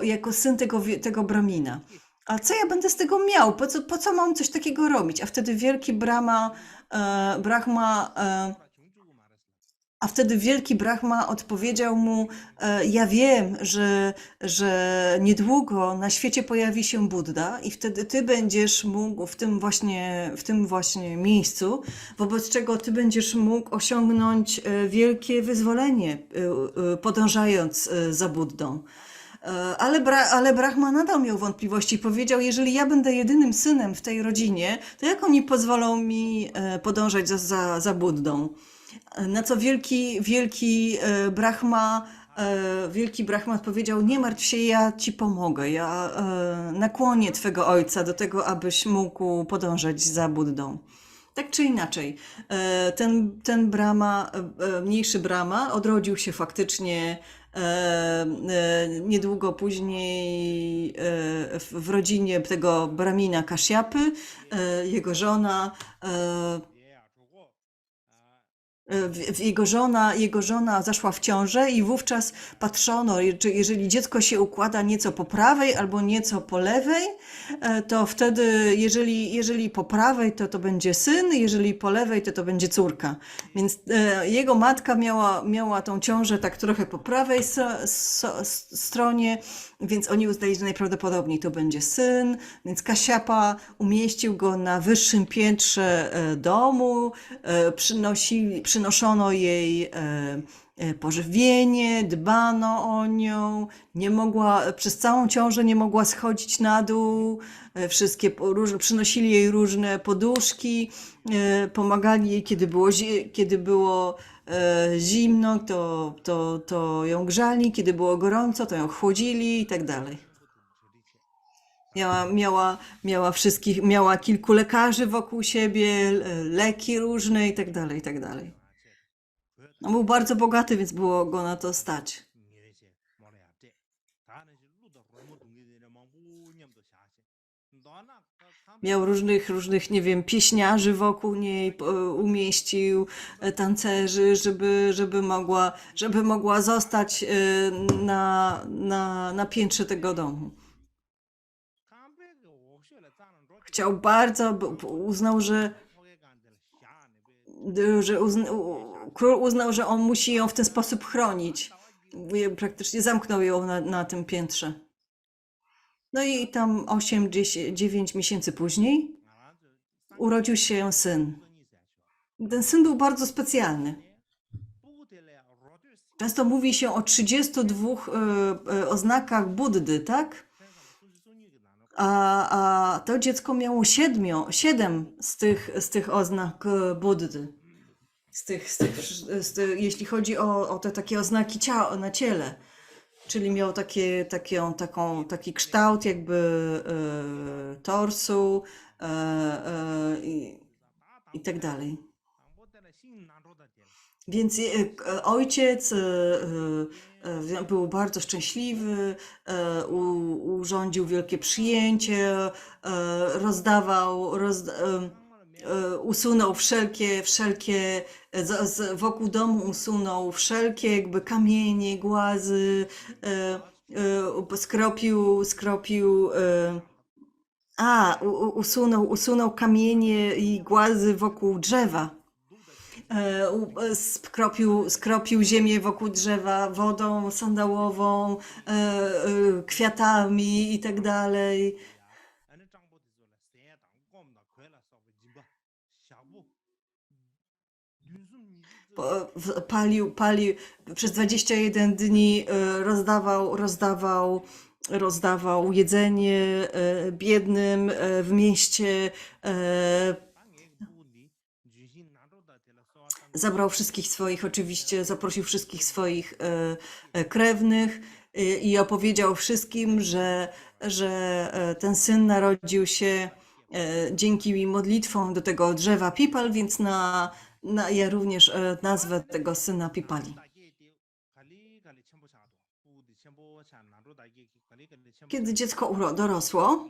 jako syn tego Bramina. A co ja będę z tego miał? Po co mam coś takiego robić? A wtedy wielki Brahma a wtedy wielki Brahma odpowiedział mu, ja wiem, że niedługo na świecie pojawi się Buddha i wtedy ty będziesz mógł w tym właśnie miejscu, wobec czego ty będziesz mógł osiągnąć wielkie wyzwolenie, podążając za Buddą. Ale Brahma nadal miał wątpliwości i powiedział, jeżeli ja będę jedynym synem w tej rodzinie, to jak oni pozwolą mi podążać za Buddą? Na co wielki Brahma powiedział, nie martw się, ja ci pomogę, ja nakłonię twego ojca do tego, abyś mógł podążać za Buddą. Tak czy inaczej, ten mniejszy Brahma odrodził się faktycznie niedługo później w rodzinie tego Bramina Kashyapy, jego żona jego żona zaszła w ciążę i wówczas patrzono, czy jeżeli dziecko się układa nieco po prawej albo nieco po lewej, to wtedy, jeżeli po prawej, to będzie syn, jeżeli po lewej, to będzie córka. Więc jego matka miała tą ciążę tak trochę po prawej stronie, więc oni uznali, że najprawdopodobniej to będzie syn, więc Kashyapa umieścił go na wyższym piętrze domu, przynoszono jej pożywienie, dbano o nią, przez całą ciążę nie mogła schodzić na dół, przynosili jej różne poduszki, pomagali jej, kiedy było zimno, to ją grzali, kiedy było gorąco, to ją chłodzili i tak dalej. Miała kilku lekarzy wokół siebie, leki różne i tak dalej, i tak dalej. No, był bardzo bogaty, więc było go na to stać. Miał różnych, nie wiem, pieśniarzy wokół niej, umieścił tancerzy, żeby mogła zostać na piętrze tego domu. Chciał bardzo, uznał, król uznał, że on musi ją w ten sposób chronić. Praktycznie zamknął ją na tym piętrze. No i tam 8-9 miesięcy później urodził się syn. Ten syn był bardzo specjalny. Często mówi się o 32 oznakach Buddy, tak? A to dziecko miało 7 z tych oznak Buddy. Jeśli chodzi o te takie oznaki na ciele. Czyli miał taki kształt jakby torsu i tak dalej. Więc ojciec był bardzo szczęśliwy, urządził wielkie przyjęcie, usunął wokół domu usunął wszelkie jakby kamienie, głazy, usunął kamienie i głazy wokół drzewa. Skropił ziemię wokół drzewa wodą sandałową, kwiatami i tak dalej. Palił, przez 21 dni rozdawał jedzenie biednym w mieście. Zabrał wszystkich swoich, oczywiście zaprosił wszystkich swoich krewnych i opowiedział wszystkim, że ten syn narodził się dzięki modlitwom do tego drzewa Pipal, więc ja również nazwę tego syna Pipali. Kiedy dziecko dorosło,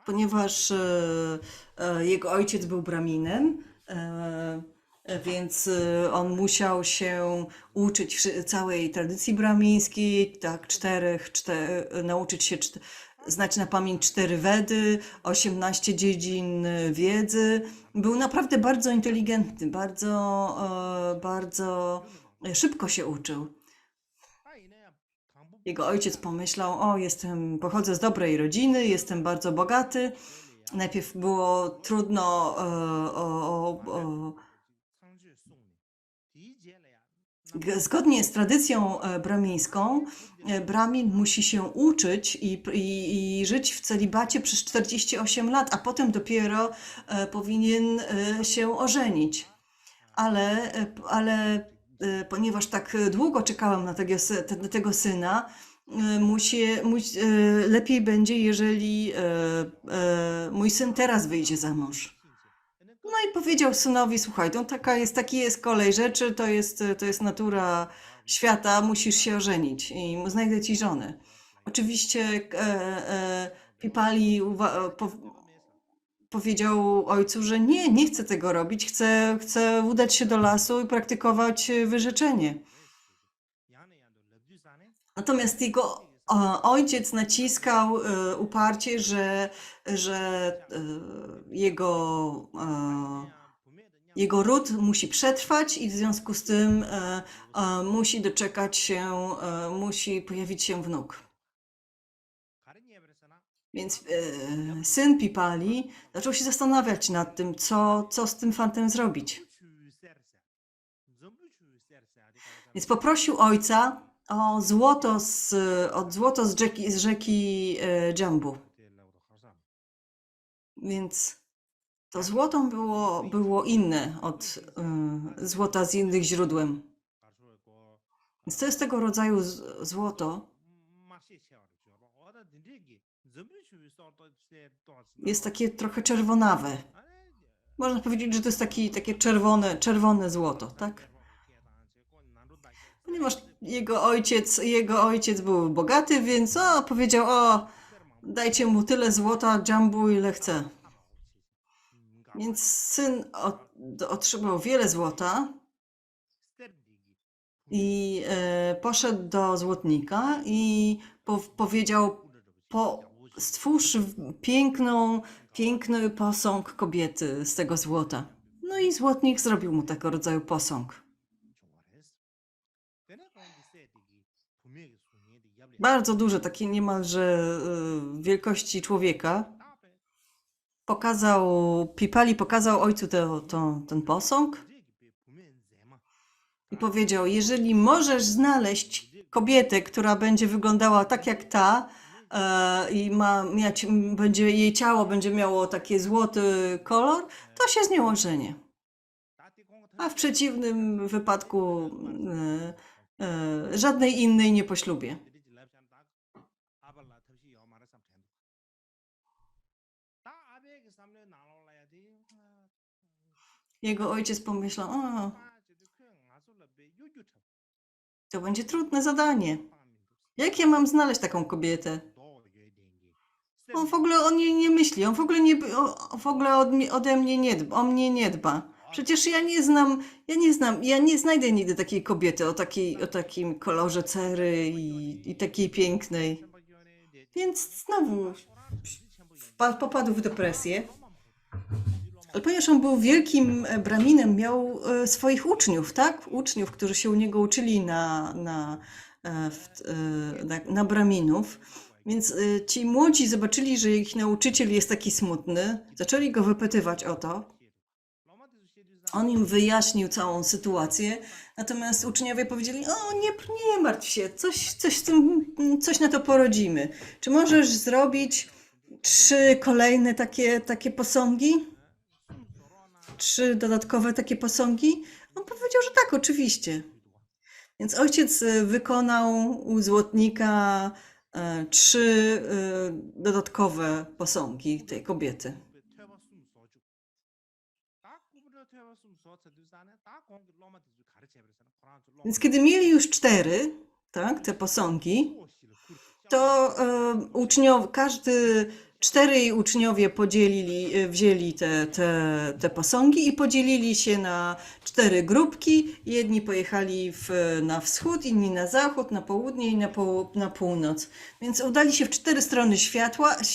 ponieważ jego ojciec był braminem, więc on musiał się uczyć całej tradycji bramińskiej, tak, nauczyć się znać na pamięć 4 Wedy, 18 dziedzin wiedzy. Był naprawdę bardzo inteligentny, bardzo szybko się uczył. Jego ojciec pomyślał, pochodzę z dobrej rodziny, jestem bardzo bogaty. Najpierw było trudno zgodnie z tradycją bramińską, bramin musi się uczyć i żyć w celibacie przez 48 lat, a potem dopiero powinien się ożenić. Ale ponieważ tak długo czekałam na tego syna, lepiej będzie, jeżeli mój syn teraz wyjdzie za mąż. No i powiedział synowi, słuchaj, taki jest kolej rzeczy, to jest natura świata, musisz się ożenić i znajdę ci żonę. Oczywiście Pipali powiedział ojcu, że nie chce tego robić, chce udać się do lasu i praktykować wyrzeczenie. Natomiast jego ojciec naciskał uparcie, że jego ród musi przetrwać i w związku z tym musi pojawić się wnuk. Więc syn Pipali zaczął się zastanawiać nad tym, co z tym fantem zrobić. Więc poprosił ojca o złoto z rzeki Jambu. Więc to złoto było inne od złota z innych źródeł. Więc to jest tego rodzaju złoto. Jest takie trochę czerwonawe. Można powiedzieć, że to jest takie czerwone złoto, tak? Ponieważ jego ojciec był bogaty, więc powiedział, dajcie mu tyle złota, Jambu, ile chce. Więc syn otrzymał wiele złota i poszedł do złotnika i powiedział, stwórz piękny posąg kobiety z tego złota. No i złotnik zrobił mu tego rodzaju posąg. Bardzo duże, takie niemalże wielkości człowieka. Pipali pokazał ojcu ten posąg i powiedział, jeżeli możesz znaleźć kobietę, która będzie wyglądała tak jak ta i jej ciało będzie miało taki złoty kolor, to się z nią ożenię. A w przeciwnym wypadku żadnej innej nie poślubię. Jego ojciec pomyślał, to będzie trudne zadanie. Jak ja mam znaleźć taką kobietę? On w ogóle o niej nie myśli, on w ogóle ode mnie nie dba, o mnie nie dba. Przecież ja nie znajdę nigdy takiej kobiety o takim kolorze cery i takiej pięknej. Więc znowu popadł w depresję. Ale ponieważ on był wielkim braminem, miał swoich uczniów, tak? Uczniów, którzy się u niego uczyli na braminów. Więc ci młodzi zobaczyli, że ich nauczyciel jest taki smutny, zaczęli go wypytywać o to. On im wyjaśnił całą sytuację, natomiast uczniowie powiedzieli, nie martw się, coś na to porodzimy. Czy możesz zrobić 3 kolejne takie posągi? trzy dodatkowe takie posągi? On powiedział, że tak, oczywiście. Więc ojciec wykonał u złotnika trzy dodatkowe posągi tej kobiety. Więc kiedy mieli już cztery, tak, te posągi, to czterej uczniowie wzięli te posągi i podzielili się na cztery grupki. Jedni pojechali na wschód, inni na zachód, na południe i na północ. Więc udali się w cztery strony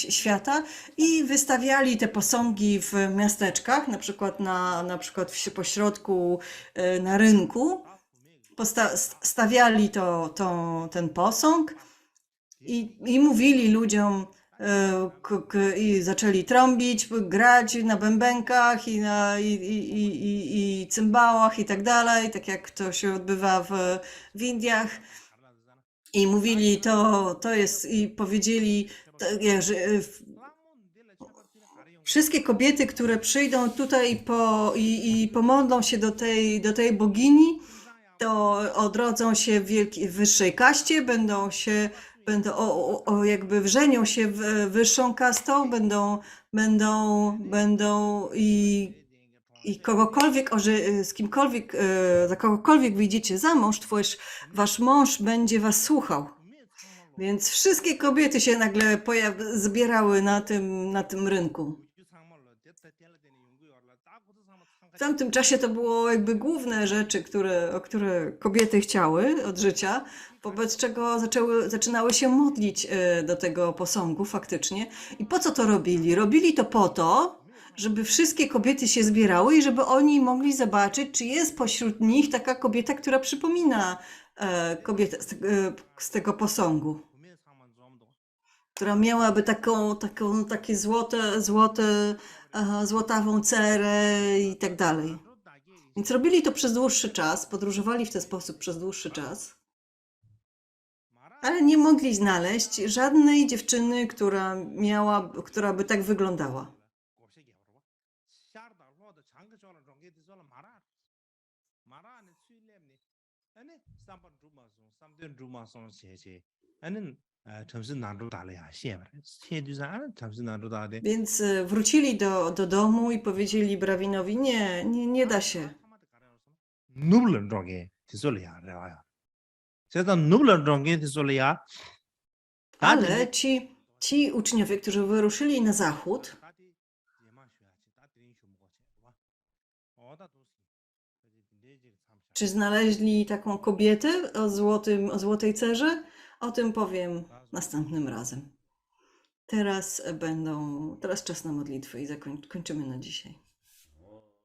świata i wystawiali te posągi w miasteczkach, na przykład pośrodku na rynku. Stawiali ten posąg i mówili ludziom, i zaczęli trąbić, grać na bębenkach i cymbałach i tak dalej, tak jak to się odbywa w Indiach. I mówili, to jest, i powiedzieli, że wszystkie kobiety, które przyjdą tutaj i pomodlą się do tej bogini, to odrodzą się w wyższej kaście, jakby wrzenią się w wyższą kastą, będą i kogokolwiek, z kimkolwiek, za kogokolwiek wyjdziecie za mąż, wasz mąż będzie was słuchał. Więc wszystkie kobiety się nagle zbierały na tym rynku. W tamtym czasie to było jakby główne rzeczy, o które kobiety chciały od życia, wobec czego zaczynały się modlić do tego posągu faktycznie. I po co to robili? Robili to po to, żeby wszystkie kobiety się zbierały i żeby oni mogli zobaczyć, czy jest pośród nich taka kobieta, która przypomina kobietę z tego posągu, która miałaby takie złotawą cerę i tak dalej. Więc robili to przez dłuższy czas, podróżowali w ten sposób przez dłuższy czas, ale nie mogli znaleźć żadnej dziewczyny, która by tak wyglądała. Więc wrócili do domu i powiedzieli Brawinowi, nie da się. Ale ci uczniowie, którzy wyruszyli na zachód, czy znaleźli taką kobietę o złotej cerze? O tym powiem następnym razem. Teraz czas na modlitwę i kończymy na dzisiaj.